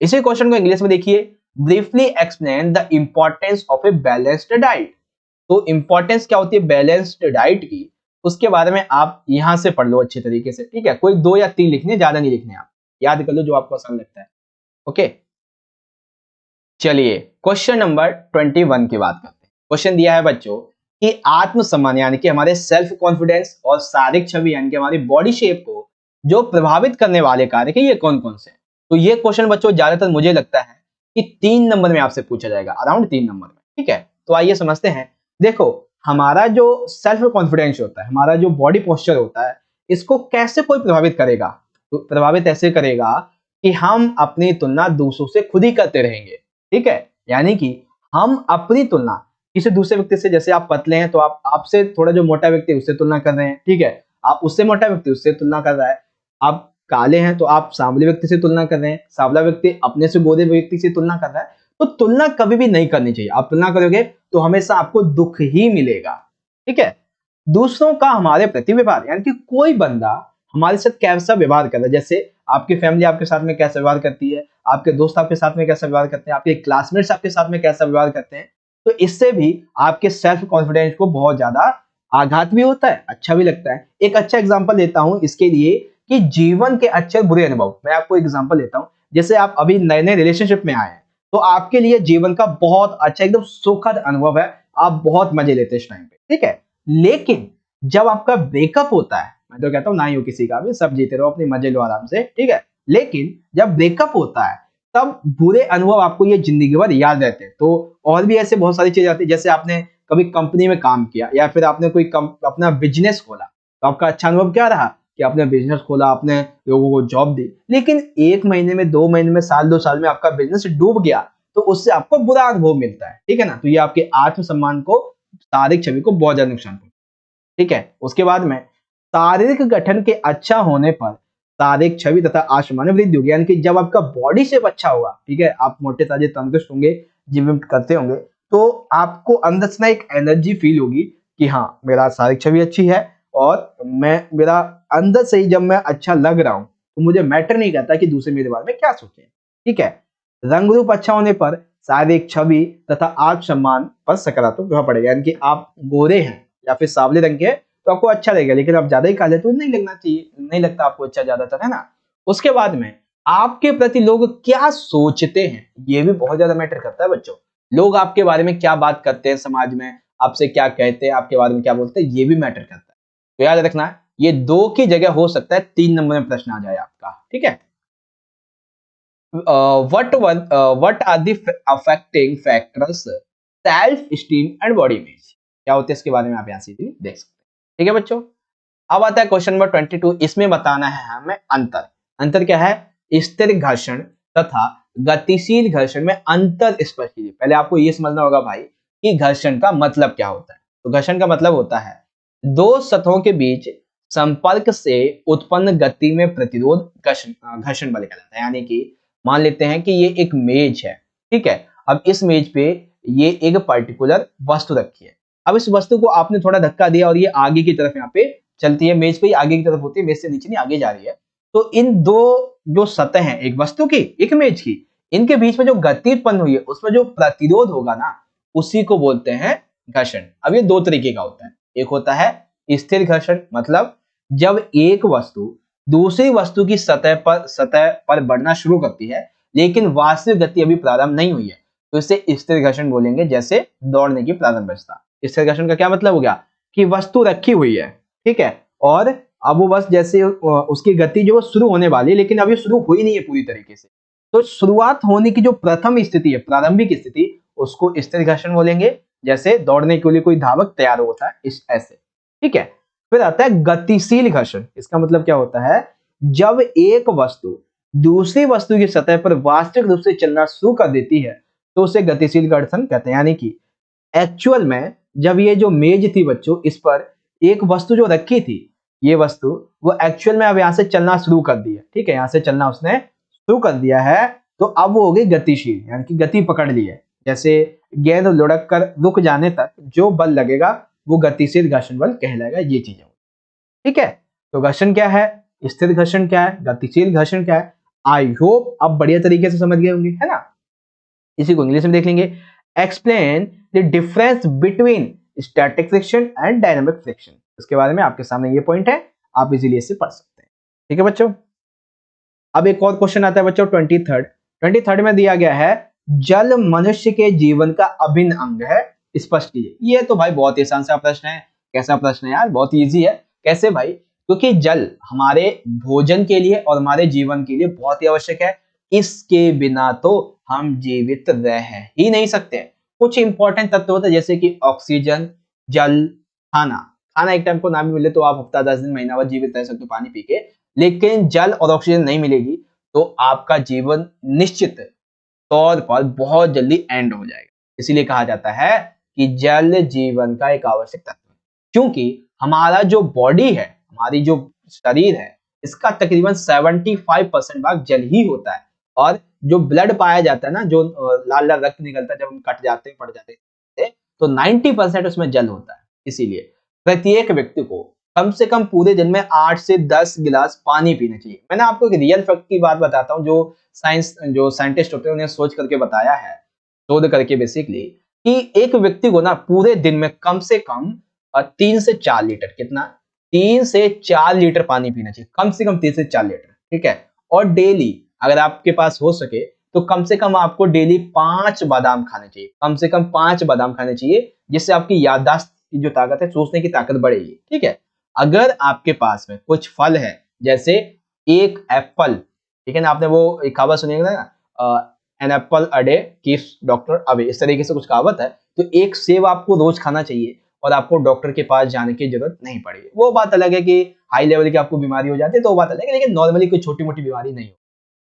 इसी क्वेश्चन को इंग्लिश में देखिए, briefly explain the importance of a balanced diet. तो इंपॉर्टेंस क्या होती है बैलेंस्ड डाइट की, उसके बारे में आप यहां से पढ़ लो अच्छे तरीके से, ठीक है। कोई 2 या 3 लिखने, ज्यादा नहीं लिखने, आप याद कर लो जो आपको आसान लगता है। ओके, चलिए क्वेश्चन नंबर 21 की बात करते हैं। क्वेश्चन दिया है बच्चों कि आत्मसम्मान यानी कि हमारे सेल्फ कॉन्फिडेंस और शारीरिक छवि यानी कि हमारी बॉडी शेप को जो प्रभावित करने वाले कारक है ये कौन कौन से हैं। तो ये क्वेश्चन बच्चों ज्यादातर मुझे लगता है कि 3 नंबर में आपसे पूछा जाएगा, अराउंड 3 नंबर में, ठीक है। तो आइए समझते हैं। देखो, हमारा जो सेल्फ कॉन्फिडेंस होता है, हमारा जो बॉडी पोस्चर होता है, इसको कैसे कोई प्रभावित करेगा। तो प्रभावित ऐसे करेगा कि हम अपनी तुलना दूसरों से खुद ही करते रहेंगे, ठीक है। यानी कि हम अपनी तुलना किसी दूसरे व्यक्ति से, जैसे आप पतले हैं तो आप आपसे थोड़ा जो मोटा व्यक्ति है उससे तुलना कर रहे हैं, ठीक है। आप उससे मोटा व्यक्ति उससे तुलना कर रहा है। आप काले हैं तो आप सांवले व्यक्ति से तुलना कर रहे हैं, सांवला व्यक्ति अपने से गोरे व्यक्ति से तुलना कर रहा है। तो तुलना कभी भी नहीं करनी चाहिए। आप तुलना करोगे तो हमेशा आपको दुख ही मिलेगा, ठीक है। दूसरों का हमारे प्रति व्यवहार यानी कि कोई बंदा हमारे साथ कैसा व्यवहार कर रहा है, जैसे आपकी फैमिली आपके साथ में कैसा व्यवहार करती है, आपके दोस्त आपके साथ में कैसा व्यवहार करते हैं, आपके क्लासमेट्स आपके साथ में कैसा व्यवहार करते हैं, तो इससे भी आपके सेल्फ कॉन्फिडेंस को बहुत ज्यादा आघात भी होता है, अच्छा भी लगता है। एक अच्छा एग्जांपल देता हूं इसके लिए कि जीवन के अच्छे और बुरे अनुभव, मैं आपको एग्जांपल देता हूं। जैसे आप अभी नए नए रिलेशनशिप में आए हैं तो आपके लिए जीवन का बहुत अच्छा एकदम सुखद अनुभव है, आप बहुत मजे लेते हैं इस टाइम पे, ठीक है। लेकिन जब आपका ब्रेकअप होता है, मैं तो कहता हूं ना ही हो किसी का भी, सब जीते रहो, अपनी मजे लो आराम से, ठीक है। लेकिन जब ब्रेकअप होता है तब बुरे अनुभव आपको ये जिंदगी भर याद रहते हैं। तो और भी ऐसे बहुत सारी चीजें आती है, जैसे आपने कभी कंपनी में काम किया या फिर आपने कोई अपना बिजनेस खोला, तो आपका अच्छा अनुभव क्या रहा कि आपने बिजनेस खोला, आपने लोगों को जॉब दी। लेकिन 1 महीने में, 2 महीने में, साल 2 साल में आपका बिजनेस डूब गया, तो उससे आपको बुरा अनुभव मिलता है, ठीक है ना। तो ये आपके आत्मसम्मान को, शारीरिक छवि को बहुत ज्यादा नुकसान पहुंचाता है, ठीक है। उसके बाद में शारीरिक गठन के अच्छा होने पर शारीरिक छवि तथा आत्मसम्मान में वृद्धि होगी, यानी कि जब आपका बॉडी शेप अच्छा होगा, ठीक है, आप मोटे ताजे तंदुरुस्त होंगे, जिम करते होंगे, तो आपको अंदर से ना एक एनर्जी फील होगी कि हाँ मेरा शारीरिक छवि अच्छी है और मैं मेरा अंदर से ही जब मैं अच्छा लग रहा हूं तो मुझे मैटर नहीं करता कि दूसरे मेरे बारे में क्या सोचे, ठीक है। रंग रूप अच्छा होने पर शारीरिक छवि तथा आत्मसम्मान पर सकारात्मक प्रभाव पड़ेगा, यानी कि आप गोरे हैं या फिर सावले रंग के तो आपको अच्छा लगेगा, लेकिन आप ज्यादा ही काले तो नहीं लगना चाहिए, नहीं लगता आपको अच्छा ज्यादातर, है ना। उसके बाद में आपके प्रति लोग क्या सोचते हैं, ये भी बहुत ज्यादा मैटर करता है बच्चों। लोग आपके बारे में क्या बात करते हैं समाज में, आपसे क्या कहते हैं, आपके बारे में क्या बोलते हैं, ये भी मैटर करता है। तो याद रखना है, ये 2 की जगह हो सकता है 3 नंबर में प्रश्न आ जाए आपका, ठीक है। what are the affecting factors self esteem and body image, क्या होते हैं इसके बारे में आप यहाँ से देख सकते हैं, ठीक है बच्चों। अब आता है क्वेश्चन नंबर 22। इसमें बताना है हमें अंतर। अंतर क्या है, स्थिर घर्षण तथा गतिशील घर्षण में अंतर स्पष्ट कीजिए। पहले आपको ये समझना होगा भाई कि घर्षण का मतलब क्या होता है। तो घर्षण का मतलब होता है दो सतहों के बीच संपर्क से उत्पन्न गति में प्रतिरोध घर्षण बल कहलाता है। यानी कि मान लेते हैं कि ये एक मेज है, ठीक है। अब इस मेज पे ये एक पर्टिकुलर वस्तु रखी है। अब इस वस्तु को आपने थोड़ा धक्का दिया और ये आगे की तरफ यहाँ पे चलती है, मेज पे ही आगे की तरफ होती है, मेज से नीचे नहीं आगे जा रही है। तो इन दो जो सतह हैं, एक वस्तु की एक मेज की, इनके बीच में जो गति उत्पन्न हुई है उसमें जो प्रतिरोध होगा ना, उसी को बोलते हैं घर्षण। अब ये 2 तरीके का होता है। एक होता है स्थिर घर्षण, मतलब जब एक वस्तु दूसरी वस्तु की सतह पर बढ़ना शुरू करती है लेकिन वास्तविक गति अभी प्रारंभ नहीं हुई है, तो इसे स्थिर घर्षण बोलेंगे। जैसे दौड़ने की प्रारंभ अवस्था। स्थिर घर्षण का क्या मतलब हो गया कि वस्तु रखी हुई है, ठीक है, और अब वो बस जैसे उसकी गति जो शुरू होने वाली है लेकिन अभी शुरू हुई नहीं है पूरी तरीके से, तो शुरुआत होने की जो प्रथम स्थिति है, प्रारंभिक स्थिति, उसको स्थिर घर्षण बोलेंगे। जैसे दौड़ने के लिए कोई धावक तैयार होता है इस ऐसे, ठीक है। फिर आता है गतिशील घर्षण। इसका मतलब क्या होता है, जब एक वस्तु दूसरी वस्तु की सतह पर वास्तविक रूप से चलना शुरू कर देती है तो उसे गतिशील घर्षण कहते हैं। यानी कि एक्चुअल में जब ये जो मेज थी बच्चों, इस पर एक वस्तु जो रखी थी, ये वस्तु वो एक्चुअल में अब यहां से चलना शुरू कर दी है, ठीक है, यहां से चलना उसने शुरू कर दिया है, तो अब वो हो गई गतिशील, यानी कि गति पकड़ ली है। जैसे गेंद लुढ़क कर रुक जाने तक जो बल लगेगा वो गतिशील घर्षण बल कहलाएगा। ये चीजें, ठीक है। तो घर्षण क्या है, स्थिर घर्षण क्या है, गतिशील घर्षण क्या है, आई होप आप बढ़िया तरीके से समझ गए होंगे, है ना। इसी को इंग्लिश में देख लेंगे। Explain the difference between static friction and dynamic friction. इसके बारे में आपके सामने ये पॉइंट है, आप इजीली इसे पढ़ सकते हैं। ठीक है बच्चों, अब एक और क्वेश्चन आता है बच्चों 23rd में दिया गया है जल मनुष्य के जीवन का अभिन्न अंग है, स्पष्ट कीजिए। ये तो भाई बहुत ही आसान सा प्रश्न है। कैसा प्रश्न है यार, बहुत इजी है। कैसे भाई? क्योंकि जल हमारे भोजन के लिए और हमारे जीवन के लिए बहुत ही आवश्यक है। इसके बिना तो हम जीवित रह ही नहीं सकते। कुछ इंपॉर्टेंट तत्व होते हैं जैसे कि ऑक्सीजन, जल, खाना। खाना एक टाइम को ना भी मिले तो आप हफ्ता 10 दिन महीना भर जीवित रह सकते हो पानी पी के, लेकिन जल और ऑक्सीजन नहीं मिलेगी तो आपका जीवन निश्चित तौर पर बहुत जल्दी एंड हो जाएगा। इसीलिए कहा जाता है कि जल जीवन का एक आवश्यक तत्व है। क्योंकि हमारा जो बॉडी है, हमारी जो शरीर है, इसका तकरीबन 75% भाग जल ही होता है। और जो ब्लड पाया जाता है ना, जो लाल लाल रक्त निकलता है जब हम कट जाते हैं, पड़ जाते हैं, तो 90% उसमें जल होता है। इसीलिए प्रत्येक व्यक्ति को कम से कम पूरे दिन में 8 से 10 गिलास पानी पीना चाहिए। मैंने आपको एक रियल फैक्ट की बात बताता हूँ, जो साइंटिस्ट होते हैं उन्हें सोच करके बताया है, शोध करके बेसिकली, कि एक व्यक्ति को ना पूरे दिन में कम से कम 3 से 4 लीटर, कितना? 3 से 4 लीटर पानी पीना चाहिए, कम से कम 3 से 4 लीटर। ठीक है, और डेली अगर आपके पास हो सके तो कम से कम आपको डेली 5 बादाम खाने चाहिए, कम से कम 5 बादाम खाने चाहिए, जिससे आपकी याददाश्त की जो ताकत है, सोचने की ताकत बढ़ेगी। ठीक है, अगर आपके पास में कुछ फल है, जैसे एक एप्पल, ठीक है ना, आपने वो एक कहावत सुनी है ना, an apple a day keeps doctor away, इस तरीके से कुछ कहावत है। तो एक सेब आपको रोज खाना चाहिए और आपको डॉक्टर के पास जाने की जरूरत नहीं पड़ेगी। वो बात अलग है कि हाई लेवल की आपको बीमारी हो जाती है तो वो बात अलग है, लेकिन नॉर्मली कोई छोटी मोटी बीमारी नहीं हो।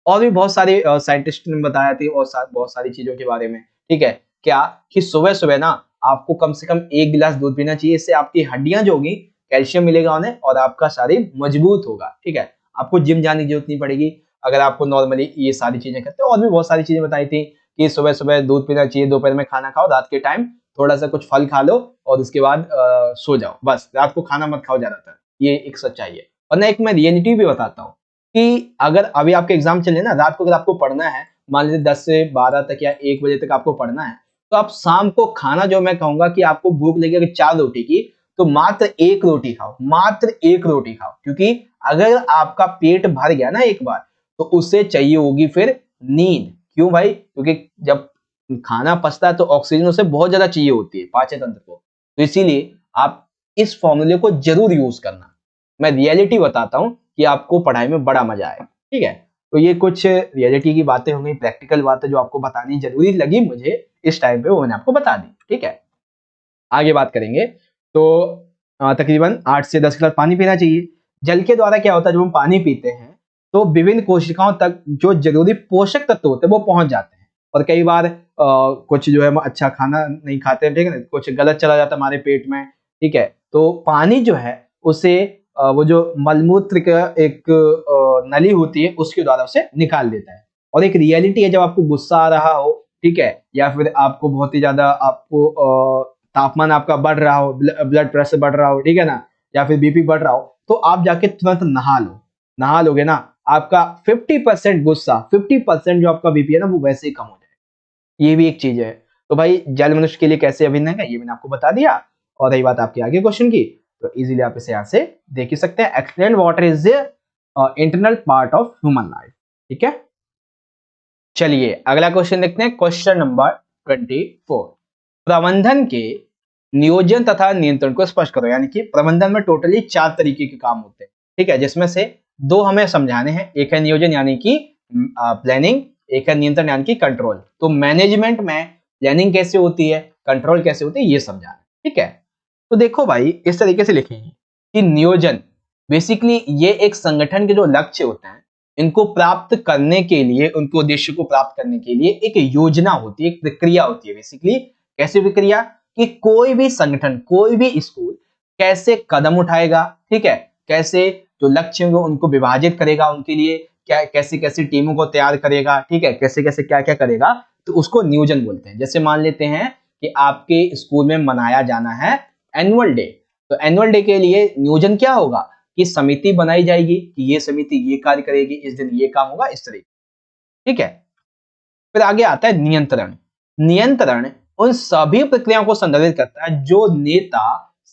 और भी बहुत सारे साइंटिस्ट ने बताया थी और बहुत सारी चीजों के बारे में। ठीक है, क्या कि सुबह सुबह ना आपको कम से कम 1 गिलास दूध पीना चाहिए। इससे आपकी हड्डियां जो होगी, कैल्शियम मिलेगा उन्हें और आपका शरीर मजबूत होगा। ठीक है, आपको जिम जाने की जरूरत नहीं पड़ेगी अगर आपको नॉर्मली ये सारी चीजें करते हो। और भी बहुत सारी चीजें बताई थी कि सुबह सुबह दूध पीना चाहिए, दोपहर में खाना खाओ, रात के टाइम थोड़ा सा कुछ फल खा लो और उसके बाद सो जाओ। बस रात को खाना मत खाओ ज्यादातर, ये एक सच्चाई है। और ना एक मैं रियलिटी भी बताता हूँ कि अगर अभी आपके एग्जाम चल रहे हैं ना, रात को अगर आपको पढ़ना है, मान लीजिए 10 से 12 तक या 1 बजे तक आपको पढ़ना है, तो आप शाम को खाना, जो मैं कहूंगा कि आपको भूख लगी अगर 4 रोटी की, तो मात्र 1 रोटी खाओ, मात्र 1 रोटी खाओ। क्योंकि अगर आपका पेट भर गया ना एक बार, तो उससे चाहिए होगी फिर नींद। क्यों भाई? क्योंकि जब खाना पचता है तो ऑक्सीजन उसे बहुत ज्यादा चाहिए होती है पाचन तंत्र को। तो इसीलिए आप इस फॉर्मूले को जरूर यूज करना। मैं रियलिटी बताता हूं कि आपको पढ़ाई में बड़ा मजा आएगा। ठीक है, तो ये कुछ रियलिटी की बातें होंगी, प्रैक्टिकल बातें जो आपको बतानी जरूरी लगी मुझे इस टाइम पे, वो मैंने आपको बता दी। ठीक है, आगे बात करेंगे। तो तकरीबन 8 से 10 गिलास पानी पीना चाहिए। जल के द्वारा क्या होता है, जब हम पानी पीते हैं तो विभिन्न कोशिकाओं तक जो जरूरी पोषक तत्व होते हैं वो पहुंच जाते हैं। और कई बार कुछ जो है हम अच्छा खाना नहीं खाते हैं, ठीक है ना, कुछ गलत चला जाता है हमारे पेट में। ठीक है, तो पानी जो है उसे वो जो मलमूत्र का एक नली होती है उसके द्वारा उसे निकाल देता है। और एक रियलिटी है, जब आपको गुस्सा आ रहा हो, ठीक है, या फिर आपको बहुत ही ज्यादा आपको तापमान आपका बढ़ रहा हो, ब्लड प्रेशर बढ़ रहा हो, ठीक है ना, या फिर बीपी बढ़ रहा हो, तो आप जाके तुरंत नहा लो। नहा लोगे ना, आपका 50% गुस्सा, 50% जो आपका बीपी है ना, वो वैसे ही कम हो जाएगा। ये भी एक चीज है। तो भाई जल मनुष्य के लिए कैसे अभिन्न है, ये मैंने आपको बता दिया। और रही बात आपके आगे क्वेश्चन की, तो इजीली आप इसे यहाँ से देख ही सकते हैं। Explain water is internal part of human life. ठीक है, चलिए अगला क्वेश्चन देखते हैं। क्वेश्चन नंबर 24, प्रबंधन के नियोजन तथा नियंत्रण को स्पष्ट करो। यानी कि प्रबंधन में टोटली 4 तरीके के काम होते हैं। ठीक है, जिसमें से 2 हमें समझाने हैं। एक है नियोजन यानी कि प्लानिंग, एक है नियंत्रण यानी कि कंट्रोल। तो मैनेजमेंट में प्लानिंग कैसे होती है, कंट्रोल कैसे होती है, ये समझाना। ठीक है, तो देखो भाई इस तरीके से लिखेंगे कि नियोजन बेसिकली ये एक संगठन के जो लक्ष्य होते हैं, इनको प्राप्त करने के लिए, उनको उद्देश्य को प्राप्त करने के लिए एक योजना होती है, एक प्रक्रिया होती है। बेसिकली कैसी प्रक्रिया, कि कोई भी संगठन, कोई भी स्कूल कैसे कदम उठाएगा, ठीक है, कैसे जो लक्ष्य होंगे उनको विभाजित करेगा, उनके लिए क्या कैसे कैसे टीमों को तैयार करेगा, ठीक है, कैसे कैसे क्या क्या करेगा, तो उसको नियोजन बोलते हैं। जैसे मान लेते हैं कि आपके स्कूल में मनाया जाना है एनुअल डे, तो एनुअल डे के लिए नियोजन क्या होगा कि समिति बनाई जाएगी कि ये समिति ये कार्य करेगी, इस दिन ये काम होगा, इस तरीके। ठीक है, फिर आगे आता है नियंत्रण। नियंत्रण उन सभी प्रक्रियाओं को संदर्भित करता है जो नेता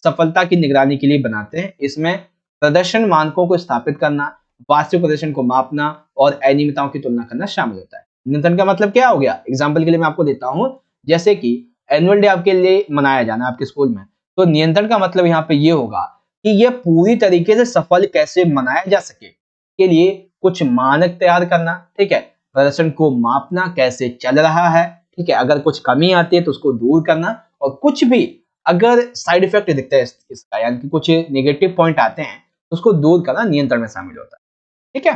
सफलता की निगरानी के लिए बनाते हैं। इसमें प्रदर्शन मानकों को स्थापित करना, वास्तविक प्रदर्शन को मापना और अनियमितताओं की तुलना करना शामिल होता है। नियंत्रण का मतलब क्या हो गया? एग्जाम्पल के लिए मैं आपको देता हूं, जैसे कि एनुअल डे आपके लिए मनाया जाना है आपके स्कूल में, तो नियंत्रण का मतलब यहाँ पे ये होगा कि यह पूरी तरीके से सफल कैसे मनाया जा सके के लिए कुछ मानक तैयार करना, ठीक है, प्रदर्शन को मापना कैसे चल रहा है, ठीक है, अगर कुछ कमी आती है तो उसको दूर करना, और कुछ भी अगर साइड इफेक्ट दिखता है इसका, यानी कि कुछ नेगेटिव पॉइंट आते हैं तो उसको दूर करना नियंत्रण में शामिल होता है। ठीक है,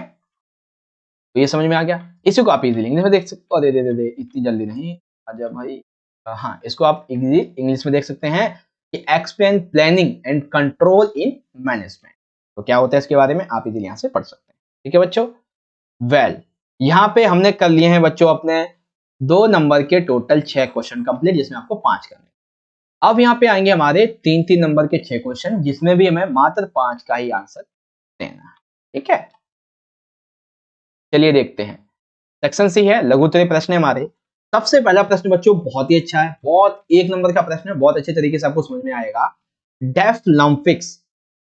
तो ये समझ में आ गया। इसी को आप इजीली इंग्लिश में देख सकते हो। दे दे दे दे इतनी जल्दी नहीं, आजा भाई। हाँ, इसको आप इजीली इंग्लिश में देख सकते हैं कि explain planning and control in management. तो क्या होता है इसके बारे में आप इजीली यहाँ से पढ़ सकते हैं। ठीक है बच्चों, वेल यहाँ पे हमने कर लिए हैं बच्चों अपने 2 नंबर के टोटल 6 क्वेश्चन कंप्लीट, जिसमें आपको 5 करने। अब यहाँ पे आएंगे हमारे 3-3 नंबर के 6 क्वेश्चन, जिसमें भी हमें मात्र 5 का ही आंसर देना है। ठीक है, चलिए देखते हैं। सेक्शन सी है, लघु उत्तरीय प्रश्न है हमारे। सबसे पहला प्रश्न बच्चों बहुत ही अच्छा है, बहुत 1 नंबर का प्रश्न है, बहुत अच्छे तरीके से आपको समझ में आएगा। डेफलिम्पिक्स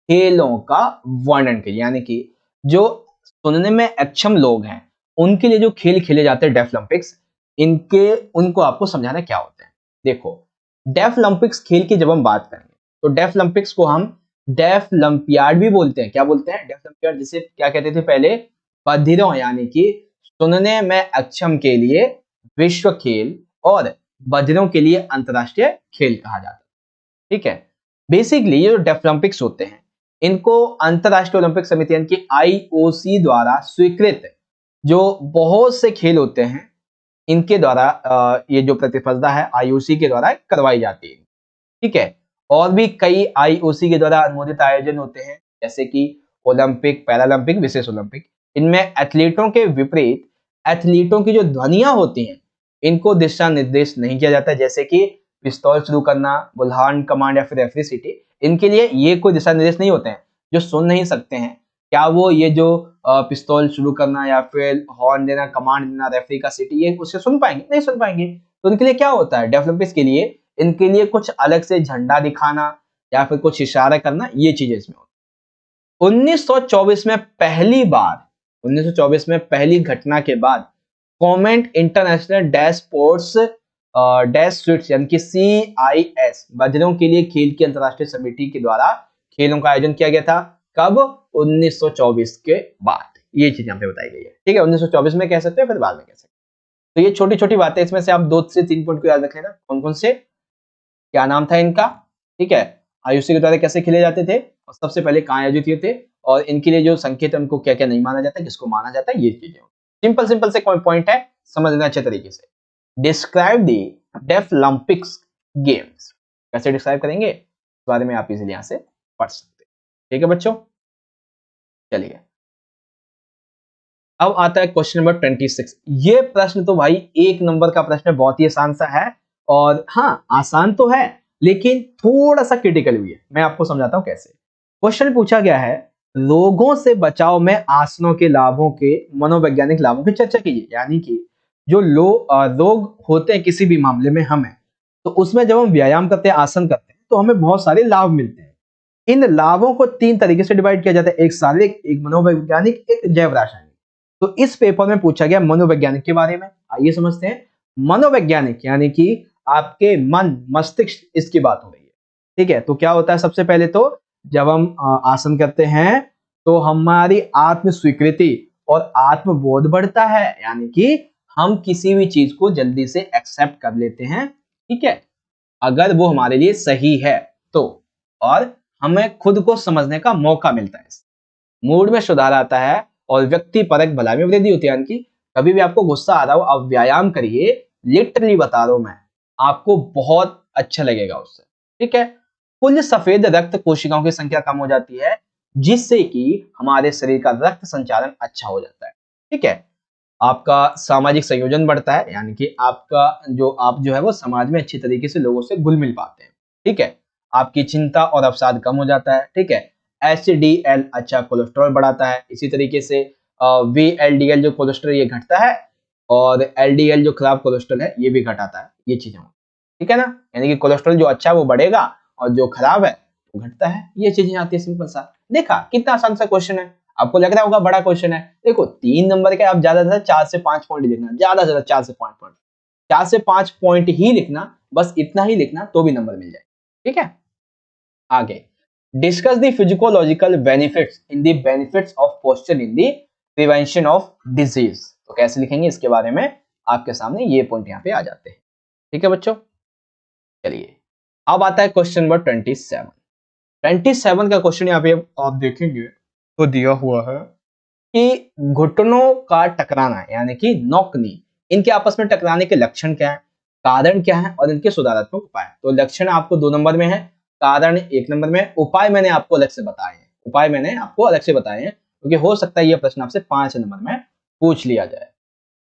खेलों का वर्णन कीजिए, यानी कि जो सुनने में अक्षम लोग हैं उनके लिए जो खेल खेले जाते हैं डेफलिम्पिक्स, इनके उनको आपको समझाना क्या होते हैं। देखो, डेफलिम्पिक्स खेल की जब हम बात करेंगे तो डेफलिम्पिक्स को हम डेफलम्पियाड भी बोलते हैं। क्या बोलते हैं? डेफलम्पियाड, जिसे क्या कहते थे पहले? बधिरों यानी कि सुनने में अक्षम के लिए विश्व खेल और बधिरों के लिए अंतरराष्ट्रीय खेल कहा जाता है। ठीक है, बेसिकली ये जो डेफलिम्पिक्स होते हैं इनको अंतरराष्ट्रीय ओलंपिक समिति यानी कि आईओसी द्वारा स्वीकृत जो बहुत से खेल होते हैं इनके द्वारा ये जो प्रतिस्पर्धा है आईओसी के द्वारा करवाई जाती है। ठीक है, और भी कई आईओसी के द्वारा अनुमोदित आयोजन होते हैं, जैसे कि ओलंपिक, पैरालंपिक, विशेष ओलंपिक। इनमें एथलीटों के विपरीत एथलीटों की जो ध्वनियां होती हैं इनको दिशा निर्देश नहीं किया जाता, जैसे कि पिस्तौल शुरू करना, बुल्हान कमांड या फिर रेफरी सिटी, इनके लिए ये कोई दिशा निर्देश नहीं होते हैं। जो सुन नहीं सकते हैं, क्या वो ये जो पिस्तौल शुरू करना या फिर हॉर्न देना, कमांड देना, रेफरी का सिटी, ये उससे सुन पाएंगे? नहीं सुन पाएंगे। तो उनके लिए क्या होता है डेफलिम्पिक्स के लिए? इनके लिए कुछ अलग से झंडा दिखाना या फिर कुछ इशारा करना, ये चीजें इसमें होती। 1924 में पहली बार 1924 में पहली घटना के बाद comment international dash sports dash sweets यानी कि CIS बधिरों के लिए खेल की अंतरराष्ट्रीय समिति के द्वारा खेलों का आयोजन किया गया था। कब? 1924 के बाद। ये चीज यहाँ पे बताई गई है। ठीक है, 1924 में कह सकते हैं, फिर बाद में कह सकते हैं। तो ये छोटी छोटी बातें, इसमें से आप 2 से 3 पॉइंट को याद रख लेना। कौन कौन से, क्या नाम था इनका, ठीक है, आयुषी के द्वारा कैसे खेले जाते थे, और सबसे पहले कहाँ आयोजित हुए थे, और इनके लिए जो संकेत है उनको क्या क्या नहीं माना जाता, किसको माना जाता है, ये चीजें। सिंपल सिंपल से कोई पॉइंट है, समझ लेना अच्छे तरीके से। डिस्क्राइब दी डेफलिम्पिक्स गेम्स, कैसे डिस्क्राइब करेंगे इस बारे में आप इजीली यहाँ से पढ़ सकते हैं। ठीक है बच्चों, चलिए अब आता है क्वेश्चन नंबर 26। ये प्रश्न तो भाई 1 नंबर का प्रश्न है, बहुत ही आसान सा है, और हाँ आसान तो है लेकिन थोड़ा सा क्रिटिकल भी है। मैं आपको समझाता हूं कैसे। क्वेश्चन पूछा गया है, रोगों से बचाव में आसनों के लाभों के मनोवैज्ञानिक लाभों की चर्चा कीजिए। यानी कि जो रोग होते हैं किसी भी मामले में हमें, तो उसमें जब हम व्यायाम करते हैं, आसन करते हैं, तो हमें बहुत सारे लाभ मिलते हैं। इन लाभों को 3 तरीके से डिवाइड किया जाता है, एक शारीरिक, एक मनोवैज्ञानिक, एक जैव रासायनिक। तो इस पेपर में पूछा गया मनोवैज्ञानिक के बारे में। आइए समझते हैं। मनोवैज्ञानिक यानी कि आपके मन, मस्तिष्क, इसकी बात हो रही है। ठीक है, तो क्या होता है, सबसे पहले तो जब हम आसन करते हैं तो हमारी आत्म स्वीकृति और आत्मबोध बढ़ता है, यानी कि हम किसी भी चीज को जल्दी से एक्सेप्ट कर लेते हैं। ठीक है, अगर वो हमारे लिए सही है तो, और हमें खुद को समझने का मौका मिलता है। मूड में सुधार आता है और व्यक्ति परक भलाई में वृद्धि होती है। यानी कि कभी भी आपको गुस्सा आ रहा हो, आप व्यायाम करिए, लिटरली बता रहा हूं मैं, आपको बहुत अच्छा लगेगा उससे। ठीक है, कुल सफेद रक्त कोशिकाओं की संख्या कम हो जाती है, जिससे कि हमारे शरीर का रक्त संचालन अच्छा हो जाता है। ठीक है, आपका सामाजिक संयोजन बढ़ता है, यानी कि आपका आप जो है वो समाज में अच्छी तरीके से लोगों से घुल मिल पाते हैं। ठीक है, आपकी चिंता और अवसाद कम हो जाता है। ठीक है, HDL अच्छा कोलेस्ट्रॉल बढ़ाता है। इसी तरीके से VLDL जो कोलेस्ट्रॉल ये घटता है, और LDL जो खराब कोलेस्ट्रॉल है ये भी घटाता है। ये चीजें ठीक है ना, यानी कि कोलेस्ट्रॉल जो अच्छा है वो बढ़ेगा और जो खराब है वो घटता है। ये चीजें आती है, सिंपल सा। देखा कितना आसान सा क्वेश्चन है, आपको लग रहा होगा बड़ा क्वेश्चन है। देखो 3 नंबर के आप ज्यादा से ज्यादा 4 से 5 पॉइंट लिखना, ज्यादा से ज्यादा 4 से 5 पॉइंट, 4 से 5 पॉइंट ही लिखना, बस इतना ही लिखना तो भी नंबर मिल जाए। ठीक है, आगे discuss the physiological benefits in the benefits of posture in the prevention of disease. तो कैसे लिखेंगे इसके बारे में आपके सामने ये पॉइंट यहाँ पे आ जाते हैं। ठीक है बच्चों, चलिए अब आता है क्वेश्चन नंबर 27। 27 का क्वेश्चन यहाँ पे आप देखेंगे तो दिया हुआ है कि घुटनों का टकराना यानी कि नॉकनी, इनके आपस में टकराने के लक्षण क्या है, कारण क्या है और इनके सुधारात्मक उपाय। तो लक्षण आपको 2 नंबर में है, कारण 1 नंबर में, उपाय मैंने आपको अलग से बताए हैं, उपाय मैंने आपको अलग से बताए हैं क्योंकि हो सकता है यह प्रश्न आपसे 5 नंबर में पूछ लिया जाए।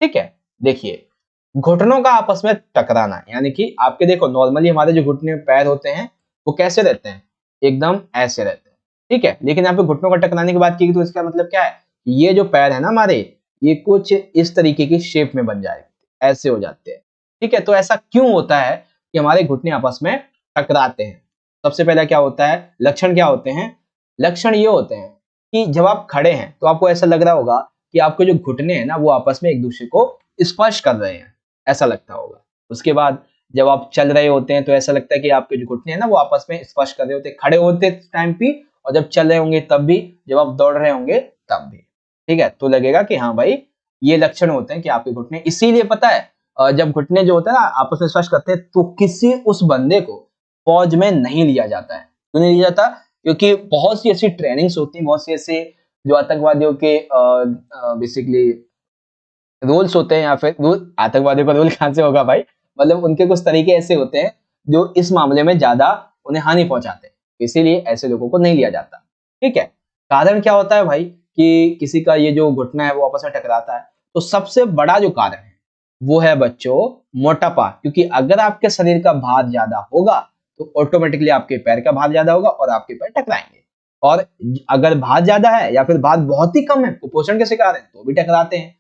ठीक है, देखिए घुटनों का आपस में टकराना यानी कि आपके देखो नॉर्मली हमारे जो घुटने पैर होते हैं वो कैसे रहते हैं, एकदम ऐसे रहते हैं। ठीक है, लेकिन यहाँ पे घुटनों का टकराने की बात की तो इसका मतलब क्या है, ये जो पैर है ना हमारे, ये कुछ इस तरीके की शेप में बन जाएंगे, ऐसे हो जाते हैं। ठीक है, तो ऐसा क्यों होता है कि हमारे घुटने आपस में टकराते हैं। सबसे पहला क्या होता है, लक्षण क्या होते हैं, लक्षण ये होते हैं कि जब आप खड़े हैं तो आपको ऐसा लग रहा होगा कि आपके जो घुटने हैं ना वो आपस में एक दूसरे को स्पर्श कर रहे हैं, ऐसा लगता होगा। उसके बाद जब आप चल रहे होते हैं तो ऐसा लगता है कि आपके जो घुटने हैं ना वो आपस में स्पर्श कर रहे होते हैं, खड़े होते टाइम भी और जब चल रहे होंगे तब भी, जब आप दौड़ रहे होंगे तब भी। ठीक है, तो लगेगा कि हाँ भाई ये लक्षण होते हैं कि आपके घुटने, इसीलिए पता है जब घुटने जो होते हैं ना आपस में स्पर्श करते हैं तो किसी उस बंदे को फौज में नहीं लिया जाता है। क्यों नहीं लिया जाता, क्योंकि बहुत सी ऐसी ट्रेनिंग्स होती हैं, बहुत सी ऐसे जो आतंकवादियों के बेसिकली रूल्स होते हैं, या फिर रूल, आतंकवादियों का रूल कहां से होगा भाई, मतलब उनके कुछ तरीके ऐसे होते हैं जो इस मामले में ज्यादा उन्हें हानि पहुंचाते हैं, इसीलिए ऐसे लोगों को नहीं लिया जाता। ठीक है, कारण क्या होता है भाई कि किसी का ये जो घुटना है वो आपस में टकराता है, तो सबसे बड़ा जो कारण है वो है बच्चों मोटापा। क्योंकि अगर आपके शरीर का भार ज्यादा होगा तो ऑटोमेटिकली आपके पैर का भार ज्यादा होगा और आपके पैर टकराएंगे। और अगर भार ज्यादा है या फिर भार बहुत ही कम है, कुपोषण के शिकार है, तो भी टकराते हैं।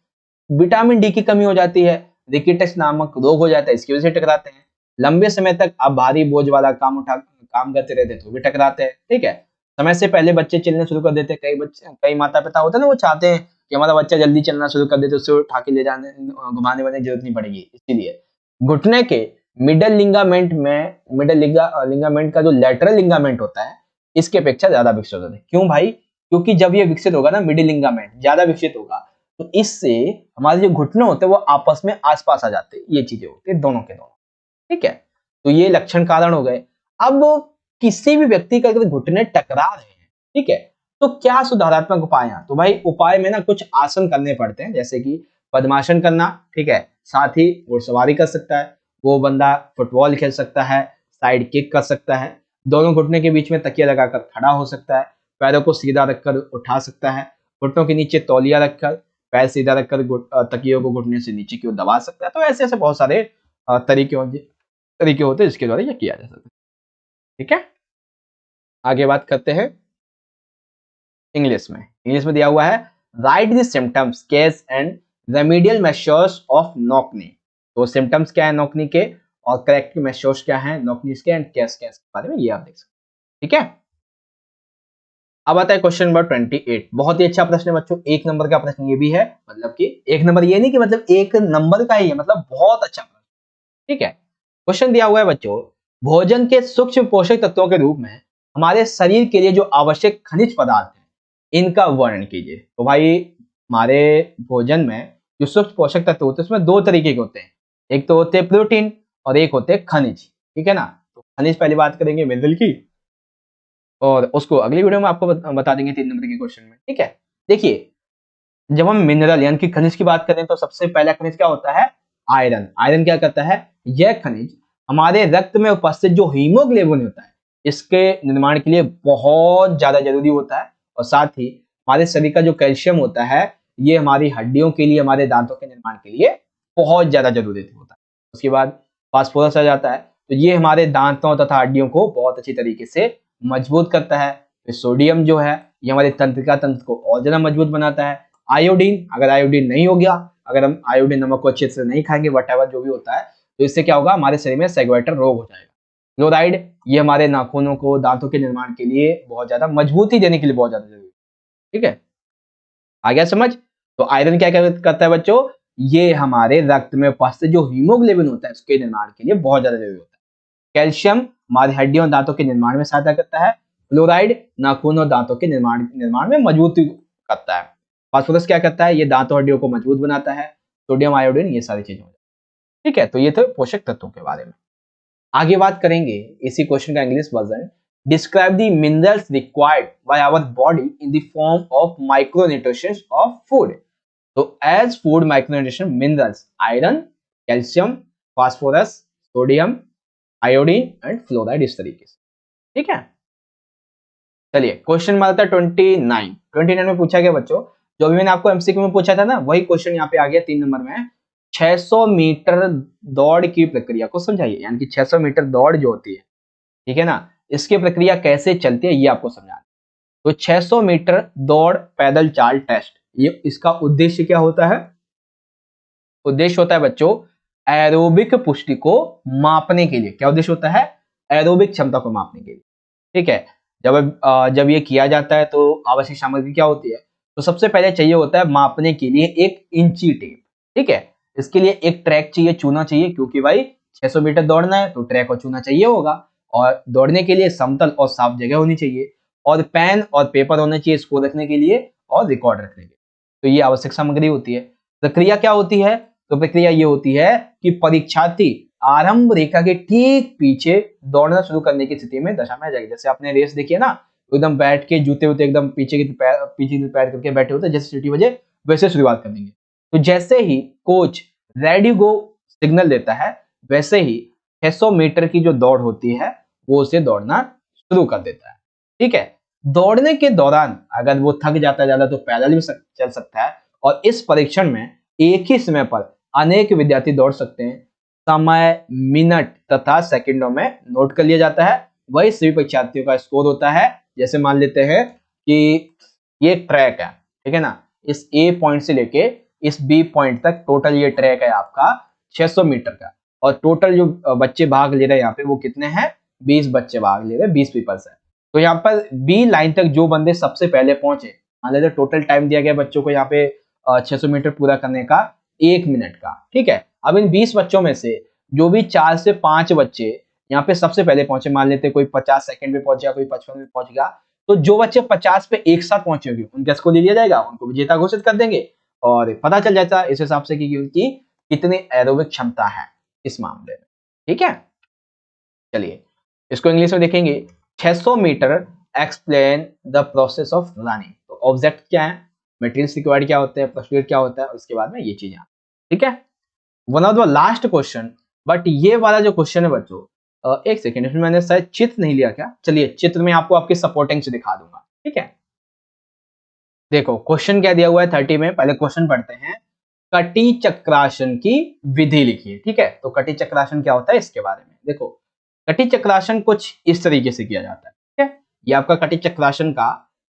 विटामिन डी की कमी हो जाती है, रिकेटस नामक रोग हो जाता है, इसकी वजह से टकराते हैं। लंबे समय तक आप भारी बोझ वाला काम करते रहते हैं तो भी टकराते हैं। ठीक है, समय से पहले बच्चे चलने शुरू कर देते हैं, कई बच्चे, कई माता पिता होते हैं ना वो चाहते हैं कि हमारा बच्चा जल्दी चलना शुरू कर दे तो उसे उठा के ले जाने घुमाने वाने की जरूरत नहीं पड़ेगी। इसीलिए घुटने के मिडल लिंगामेंट में, लिंगामेंट का जो लेटरल लिंगामेंट होता है इसके अपेक्षा ज्यादा विकसित होता है। क्यों भाई, क्योंकि जब ये विकसित होगा ना, मिडिल लिंगामेंट ज्यादा विकसित होगा तो इससे हमारे जो घुटने होते हैं वो आपस में आसपास आ जाते हैं, ये चीजें होती है दोनों के दोनों। ठीक है, तो ये लक्षण कारण हो गए। अब किसी भी व्यक्ति का अगर घुटने टकरा रहे हैं, ठीक है, तो क्या सुधारात्मक उपाय हैं, तो भाई उपाय में ना कुछ आसन करने पड़ते हैं, जैसे कि पद्मासन करना। ठीक है, साथ ही घुड़सवारी कर सकता है, वो बंदा फुटबॉल खेल सकता है, साइड किक कर सकता है, दोनों घुटने के बीच में तकिया लगाकर खड़ा हो सकता है, पैरों को सीधा रखकर उठा सकता है, घुटनों के नीचे तौलिया रखकर पैर सीधा रखकर तकियों को घुटने से नीचे की ओर दबा सकता है। तो ऐसे ऐसे बहुत सारे तरीके होते हैं जिसके द्वारा ये किया जा सकता है। ठीक है, आगे बात करते हैं इंग्लिश में। इंग्लिश में दिया हुआ है right the symptoms case and remedial measures of knock knee. तो सिम्टम्स क्या है नॉकनी के और करेक्टिव मेजर्स क्या है नॉकनी के एंड केस के बारे में ये आप देख सकते हैं। ठीक है, अब आता है क्वेश्चन नंबर 28। बहुत ही अच्छा प्रश्न है बच्चों, 1 नंबर का प्रश्न ये भी है, मतलब कि 1 नंबर ये नहीं कि मतलब 1 नंबर का ही है, मतलब बहुत अच्छा प्रश्न। ठीक है, क्वेश्चन दिया हुआ है बच्चों, भोजन के सूक्ष्म पोषक तत्वों के रूप में हमारे शरीर के लिए जो आवश्यक खनिज पदार्थ है इनका वर्णन कीजिए। तो भाई हमारे भोजन में जो सूक्ष्म पोषक तत्व होते हैं उसमें 2 तरीके के होते हैं, एक तो होते हैं प्रोटीन और एक होते हैं खनिज। ठीक है ना, तो खनिज पहले बात करेंगे मिनरल की और उसको अगली वीडियो में आपको बता देंगे 3 नंबर के क्वेश्चन में। ठीक है, देखिए जब हम मिनरल यानी कि खनिज की बात करें तो सबसे पहला खनिज क्या होता है, आयरन। आयरन क्या करता है, यह खनिज हमारे रक्त में उपस्थित जो हीमोग्लोबिन होता है इसके निर्माण के लिए बहुत ज्यादा जरूरी होता है। और साथ ही हमारे शरीर का जो कैल्शियम होता है ये हमारी हड्डियों के लिए, हमारे दांतों के निर्माण के लिए बहुत ज्यादा जरूरी होता है। उसके बाद फास्फोरस आ जाता है, तो ये हमारे दांतों तथा हड्डियों को बहुत अच्छी तरीके से मजबूत करता है। फिर सोडियम जो है ये हमारे तंत्रिका तंत्र को और ज्यादा मजबूत बनाता है। आयोडीन, अगर आयोडीन नहीं हो गया, अगर हम आयोडीन नमक को अच्छे से नहीं खाएंगे, वट जो भी होता है, तो इससे क्या होगा, हमारे शरीर में सेगोइटर रोग हो जाएगा। फ्लोराइड ये हमारे नाखूनों को, दांतों के निर्माण के लिए बहुत ज्यादा मजबूती देने के लिए बहुत ज्यादा जरूरी है। ठीक है, आ गया समझ। तो आयरन क्या करता है बच्चों, ये हमारे रक्त में उपस्थित जो हीमोग्लोबिन होता है उसके निर्माण के लिए बहुत ज्यादा जरूरी होता है। कैल्शियम हमारी हड्डियों और दांतों के निर्माण में सहायता करता है। फ्लोराइड नाखून और दांतों के निर्माण में मजबूती करता है। फास्फोरस क्या करता है, ये दांतों हड्डियों को मजबूत बनाता है। सोडियम, आयोडीन, ये सारी चीजें हो जाती है। ठीक है, तो ये थे पोषक तत्वों के बारे में। आगे बात करेंगे इसी क्वेश्चन का English version. Describe the minerals required by our body in the form of micronutritions of food. तो as food micronutrition minerals iron, calcium, phosphorus, sodium, iodine and fluoride, इस तरीके से। ठीक है, चलिए क्वेश्चन नंबर आता है 29 में पूछा गया बच्चों, जो भी मैंने आपको एमसीक्यू में पूछा था ना, वही क्वेश्चन यहाँ पे आ गया 3 नंबर में। 600 मीटर दौड़ की प्रक्रिया को समझाइए, यानी कि 600 मीटर दौड़ जो होती है, ठीक है ना, इसकी प्रक्रिया कैसे चलती है ये आपको समझाना। तो 600 मीटर दौड़ पैदल चाल टेस्ट, ये इसका उद्देश्य क्या होता है, उद्देश्य होता है बच्चों एरोबिक पुष्टि को मापने के लिए। क्या उद्देश्य होता है, एरोबिक क्षमता को मापने के लिए। ठीक है, जब ये किया जाता है तो आवश्यक सामग्री क्या होती है, तो सबसे पहले चाहिए होता है मापने के लिए एक इंची टेप। ठीक है, इसके लिए एक ट्रैक चाहिए, चूना चाहिए, क्योंकि भाई 600 मीटर दौड़ना है तो ट्रैक और चूना चाहिए होगा, और दौड़ने के लिए समतल और साफ जगह होनी चाहिए, और पेन और पेपर होने चाहिए इसको रखने के लिए, और रिकॉर्ड रखने के लिए। तो ये आवश्यक सामग्री होती है। प्रक्रिया क्या होती है, तो प्रक्रिया ये होती है कि परीक्षार्थी आरंभ रेखा के ठीक पीछे दौड़ना शुरू करने की स्थिति में दशा में आ जाएगी। जैसे आपने रेस देखी है ना, एकदम बैठ के जूते उते एकदम पीछे की पैर करके बैठे होते, जैसे सीटी बजे वैसे शुरुआत कर देंगे। तो जैसे ही कोच रेडी गो सिग्नल देता है, वैसे ही 600 मीटर की जो दौड़ होती है वो उसे दौड़ना शुरू कर देता है। ठीक है, दौड़ने के दौरान अगर वो थक जाता है ज्यादा तो पैदल भी चल सकता है, और इस परीक्षण में एक ही समय पर अनेक विद्यार्थी दौड़ सकते हैं। समय मिनट तथा सेकंडों में नोट कर लिया जाता है। वही सभी परीक्षार्थियों का स्कोर होता है। जैसे मान लेते हैं कि ये ट्रैक है, ठीक है ना, इस ए पॉइंट से लेके इस बी पॉइंट तक टोटल ये ट्रैक है आपका 600 मीटर का, और टोटल जो बच्चे भाग ले रहे हैं यहाँ पे वो कितने हैं, 20 बच्चे भाग ले रहे हैं, 20 पीपल्स है। तो यहाँ पर बी लाइन तक जो बंदे सबसे पहले पहुंचे, मान लेते टोटल टाइम दिया गया बच्चों को यहाँ पे 600 मीटर पूरा करने का 1 मिनट का। ठीक है, अब इन 20 बच्चों में से जो भी 4 से 5 बच्चे यहाँ पे सबसे पहले पहुंचे, मान लेते कोई 50 सेकंड पे पहुंचेगा, कोई 55 में पहुंच गया, तो जो बच्चे 50 पे एक साथ पहुंचे होंगे उनके स्कोर ले लिया जाएगा, उनको विजेता घोषित कर देंगे, और पता चल जाता है इस हिसाब से कि उनकी कितनी एरोबिक क्षमता है इस मामले में। ठीक है, चलिए इसको इंग्लिश में देखेंगे। 600 metre explain the process of running. तो ऑब्जेक्ट क्या है, मटेरियल्स रिक्वायर्ड क्या होते हैं, प्रोसीजर क्या होता है, उसके बाद में ये चीजें। ठीक है, one of the last question, but ये वाला जो क्वेश्चन है बच्चों, एक सेकेंड, इसमें मैंने शायद चित्र नहीं लिया क्या, चलिए चित्र में आपको आपके सपोर्टिंग से दिखा दूंगा। ठीक है, देखो क्वेश्चन क्या दिया हुआ है 30 में, पहले क्वेश्चन पढ़ते हैं। कटी चक्रासन की विधि लिखिए। ठीक है, तो कटी चक्रासन क्या होता है इसके बारे में देखो। कटी चक्रासन कुछ इस तरीके से किया जाता है। ठीक है, ये आपका कटी चक्रासन का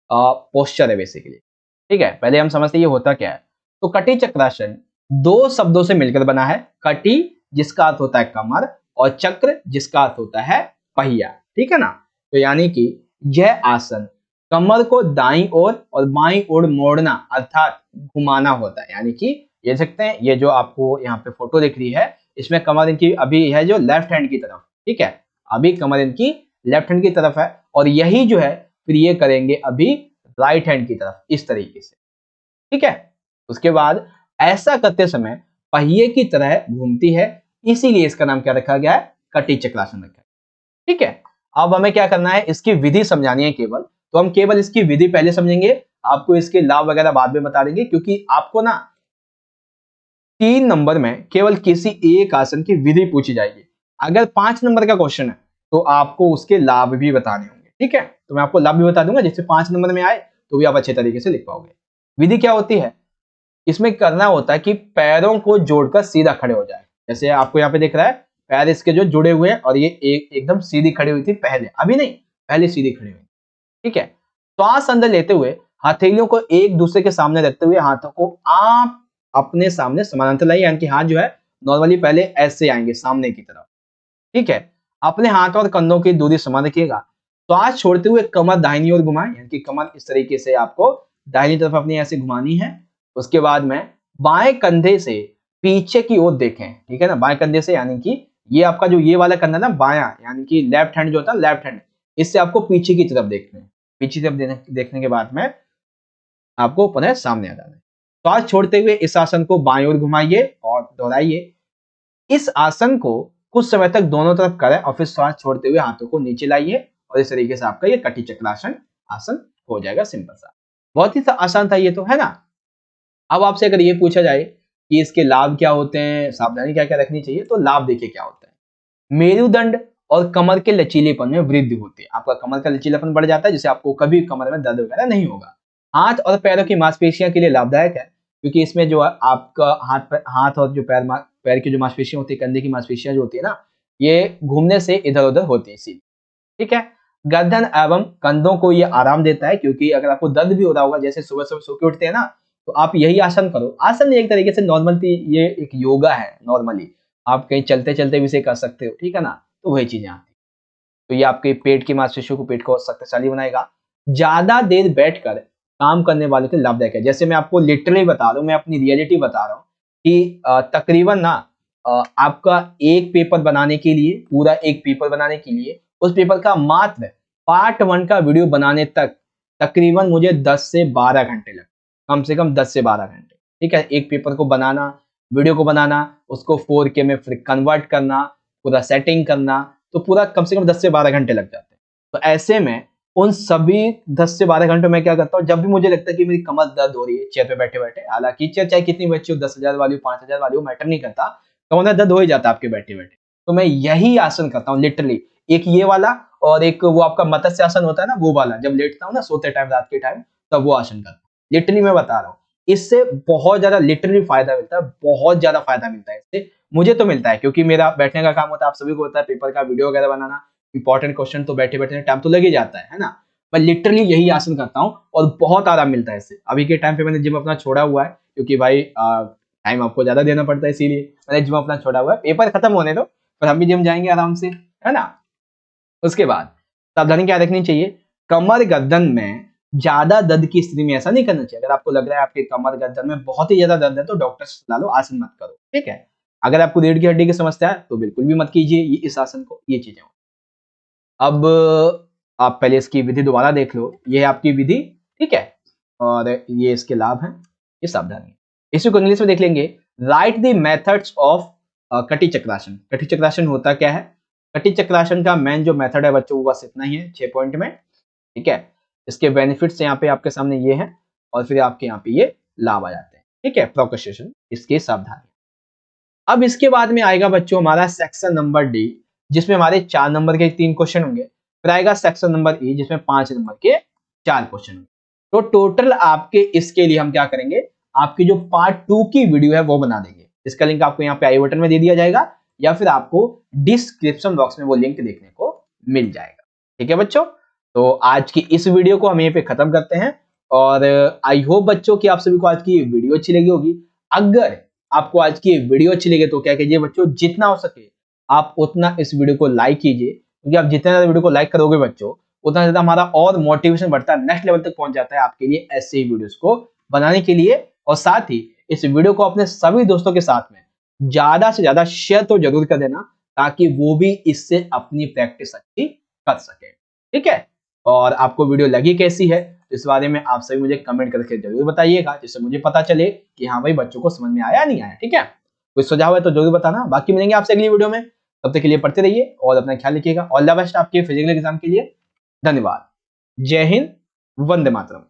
पोस्चर है बेसिकली। ठीक है, पहले हम समझते हैं ये होता क्या है। तो कटी चक्रासन 2 शब्दों से मिलकर बना है। कटी जिसका अर्थ होता है कमर, और चक्र जिसका अर्थ होता है पहिया। ठीक है ना, तो यानी कि यह आसन कमर को दाईं ओर और बाईं ओर मोड़ना अर्थात घुमाना होता है। यानी कि ये सकते हैं, ये जो आपको यहाँ पे फोटो दिख रही है, इसमें कमर इनकी अभी है जो लेफ्ट हैंड की तरफ। ठीक है, अभी कमर इनकी लेफ्ट हैंड की तरफ है, और यही जो है फिर ये करेंगे अभी राइट हैंड की तरफ इस तरीके से। ठीक है, उसके बाद ऐसा करते समय पहिए की तरह घूमती है, इसीलिए इसका नाम क्या रखा गया है, कटी चक्रासन रखा है। ठीक है, अब हमें क्या करना है, इसकी विधि समझानी है केवल, तो हम केवल इसकी विधि पहले समझेंगे, आपको इसके लाभ वगैरह बाद में बता देंगे, क्योंकि आपको ना 3 नंबर में केवल किसी एक आसन की विधि पूछी जाएगी। अगर 5 नंबर का क्वेश्चन है तो आपको उसके लाभ भी बताने होंगे। ठीक है, तो मैं आपको लाभ भी बता दूंगा, जिससे 5 नंबर में आए तो भी आप अच्छे तरीके से लिख पाओगे। विधि क्या होती है, इसमें करना होता है कि पैरों को जोड़कर सीधा खड़े हो जाए। जैसे आपको यहाँ पे दिख रहा है, पैर इसके जो जुड़े हुए हैं, और ये एकदम सीधी खड़ी हुई थी पहले, अभी नहीं, पहले सीधी खड़ी हुई। ठीक है, श्वास अंदर लेते हुए हथेलियों को एक दूसरे के सामने रखते हुए हाथों को आप अपने सामने समानांतर लाइए, यानी कि हाथ जो है नॉर्मली पहले ऐसे आएंगे सामने की तरफ, ठीक है। अपने हाथ और कंधों की दूरी समान रखिएगा। श्वास छोड़ते हुए कमर दाहिनी ओर घुमाएं, यानी कि कमर इस तरीके से आपको दाहिनी तरफ अपनी ऐसे घुमानी है। उसके बाद में बाएं कंधे से पीछे की ओर देखें, ठीक है ना, बाएं कंधे से, यानी कि ये आपका जो ये वाला कंधा ना बायां, यानी कि लेफ्ट हैंड जो होता है लेफ्ट हैंड, इससे आपको पीछे की तरफ देखना है। पीछे की तरफ देखने के बाद में आपको पुनः सामने आ जाना है। श्वास छोड़ते हुए इस आसन को बाएं ओर घुमाइए और दोहराइए। इस आसन को कुछ समय तक दोनों तरफ करें और फिर श्वास छोड़ते हुए हाथों को नीचे लाइए और इस तरीके से आपका ये कटी चक्रासन आसन हो जाएगा। सिंपल सा, बहुत ही आसान था ये तो, है ना। अब आपसे अगर ये पूछा जाए कि इसके लाभ क्या होते हैं, सावधानी क्या क्या रखनी चाहिए, तो लाभ देखिए क्या होता है। मेरुदंड और कमर के लचीलेपन में वृद्धि होती है। आपका कमर का लचीलापन बढ़ जाता है, जिससे आपको कभी कमर में दर्द वगैरह नहीं होगा। हाथ और पैरों की मांसपेशियों के लिए लाभदायक है, क्योंकि इसमें जो आपका हाथ और जो पैर की जो मांसपेशियां होती है, कंधे की मांसपेशियां जो होती है ना, ये घूमने से इधर उधर होती है सीधी, ठीक है। गर्दन एवं कंधों को ये आराम देता है, क्योंकि अगर आपको दर्द भी हो रहा होगा, जैसे सुबह सुबह सो के उठते हैं ना, तो आप यही आसन करो। आसन एक तरीके से नॉर्मली ये एक योगा है, नॉर्मली आप कहीं चलते चलते भी इसे कर सकते हो, ठीक है ना। तो वही चीजें आती हैं। तो ये आपके पेट की मांसपेशियों को, पेट को शक्तिशाली बनाएगा। ज्यादा देर बैठकर काम करने वालों के लिए लाभदायक है। जैसे मैं आपको लिटरली बता रहा हूँ, मैं अपनी रियलिटी बता रहा हूँ कि तकरीबन ना आपका एक पेपर बनाने के लिए, पूरा एक पेपर बनाने के लिए, उस पेपर का मात्र पार्ट 1 का वीडियो बनाने तक तकरीबन मुझे 10 से 12 घंटे लगे, कम से कम 10 से 12 घंटे, ठीक है। एक पेपर को बनाना, वीडियो को बनाना, उसको 4K में फिर कन्वर्ट करना, पूरा सेटिंग करना, तो पूरा कम से कम 10 से 12 घंटे लग जाते हैं। तो ऐसे में उन सभी 10 से 12 घंटों में क्या करता हूँ, जब भी मुझे लगता है कि मेरी कमर दर्द हो रही है चेयर पे बैठे बैठे, हालांकि चेयर चाहे कितनी भी अच्छी हो, 10,000 वाली हो, 5,000 वाली हो, मैटर नहीं करता, कमर में दर्द हो ही जाता है आपके बैठे बैठे। तो मैं यही आसन करता हूँ लिटरली, एक ये वाला और एक वो आपका मत्स्य आसन होता है ना, वो वाला, जब लेटता हूँ ना सोते टाइम, रात के टाइम, तब वो आसन करता हूँ। लिटरली मैं बता रहा हूँ, इससे बहुत ज्यादा लिटरली फायदा मिलता है, बहुत ज्यादा फायदा मिलता है इससे। मुझे तो मिलता है, क्योंकि मेरा बैठने का काम होता है, आप सभी को होता है, पेपर का वीडियो वगैरह बनाना, इंपॉर्टेंट क्वेश्चन तो बैठे बैठे टाइम तो लग ही जाता है ना। मैं लिटरली यही आसन करता हूँ और बहुत आराम मिलता है इससे। अभी के टाइम पे मैंने जिम अपना छोड़ा हुआ है, क्योंकि भाई टाइम आपको ज्यादा देना पड़ता है, इसीलिए मैंने जिम अपना छोड़ा हुआ है। पेपर खत्म होने दो, पर हम भी जिम जाएंगे आराम से, है ना। उसके बाद सावधानी क्या रखनी चाहिए, कमर गर्दन में ज्यादा दर्द की स्थिति में ऐसा नहीं करना चाहिए। अगर आपको लग रहा है आपके कमर गर्दन में बहुत ही ज्यादा दर्द है, तो डॉक्टर से सलाह लो, आसन मत करो, ठीक है। अगर आपको रीढ़ की हड्डी की समस्या है, तो बिल्कुल भी मत कीजिए ये इस आसन को, ये चीजें। अब आप पहले इसकी विधि दोबारा देख लो, ये है आपकी विधि, ठीक है, और ये इसके लाभ हैं, ये सावधानी। इसको इंग्लिश में देख लेंगे। राइट द मेथड्स ऑफ कटी चक्रासन। कटी चक्रासन होता क्या है, कटी चक्रासन का मेन जो मेथड है बच्चों, बस इतना ही है 6 पॉइंट में, ठीक है। इसके बेनिफिट्स यहाँ पे आपके सामने ये हैं, और फिर आपके यहाँ पे ये लाभ आ जाते हैं, ठीक है। प्रोक्रेस्टिनेशन, इसके सावधानी। अब इसके बाद में आएगा बच्चों हमारा सेक्शन नंबर डी, जिसमें हमारे 4 नंबर के 3 क्वेश्चन होंगे। फिर आएगा सेक्शन नंबर ई, जिसमें 5 नंबर के 4 क्वेश्चन होंगे। तो टोटल आपके इसके लिए हम क्या करेंगे, आपकी जो पार्ट 2 की वीडियो है वो बना देंगे। इसका लिंक आपको यहाँ पे आई बटन में दे दिया जाएगा, या फिर आपको डिस्क्रिप्शन बॉक्स में वो लिंक देखने को मिल जाएगा, ठीक है बच्चों। तो आज की इस वीडियो को हम यहीं पे खत्म करते हैं, और आई होप बच्चों की आप सभी को आज की वीडियो अच्छी लगी होगी। अगर आपको आज की वीडियो अच्छी लगे तो क्या कीजिए बच्चों, जितना हो सके आप उतना इस वीडियो को लाइक कीजिए, क्योंकि आप जितना ज्यादा वीडियो को लाइक करोगे बच्चों, उतना ज्यादा हमारा और मोटिवेशन बढ़ता है, नेक्स्ट लेवल तक पहुंच जाता है आपके लिए ऐसे ही वीडियोस को बनाने के लिए। और साथ ही इस वीडियो को अपने सभी दोस्तों के साथ में ज्यादा से ज्यादा शेयर तो जरूर कर देना, ताकि वो भी इससे अपनी प्रैक्टिस अच्छी कर सके, ठीक है। और आपको वीडियो लगी कैसी है, इस बारे में आप सभी मुझे कमेंट करके जरूर बताइएगा, जिससे मुझे पता चले कि हाँ भाई बच्चों को समझ में आया नहीं आया, ठीक है। कोई सुझाव है तो जरूर बताना। बाकी मिलेंगे आपसे अगली वीडियो में, तब तक के लिए पढ़ते रहिए और अपना ख्याल रखिएगा। ऑल द बेस्ट आपके फिजिकल एग्जाम के लिए। धन्यवाद। जय हिंद, वंदे मातरम।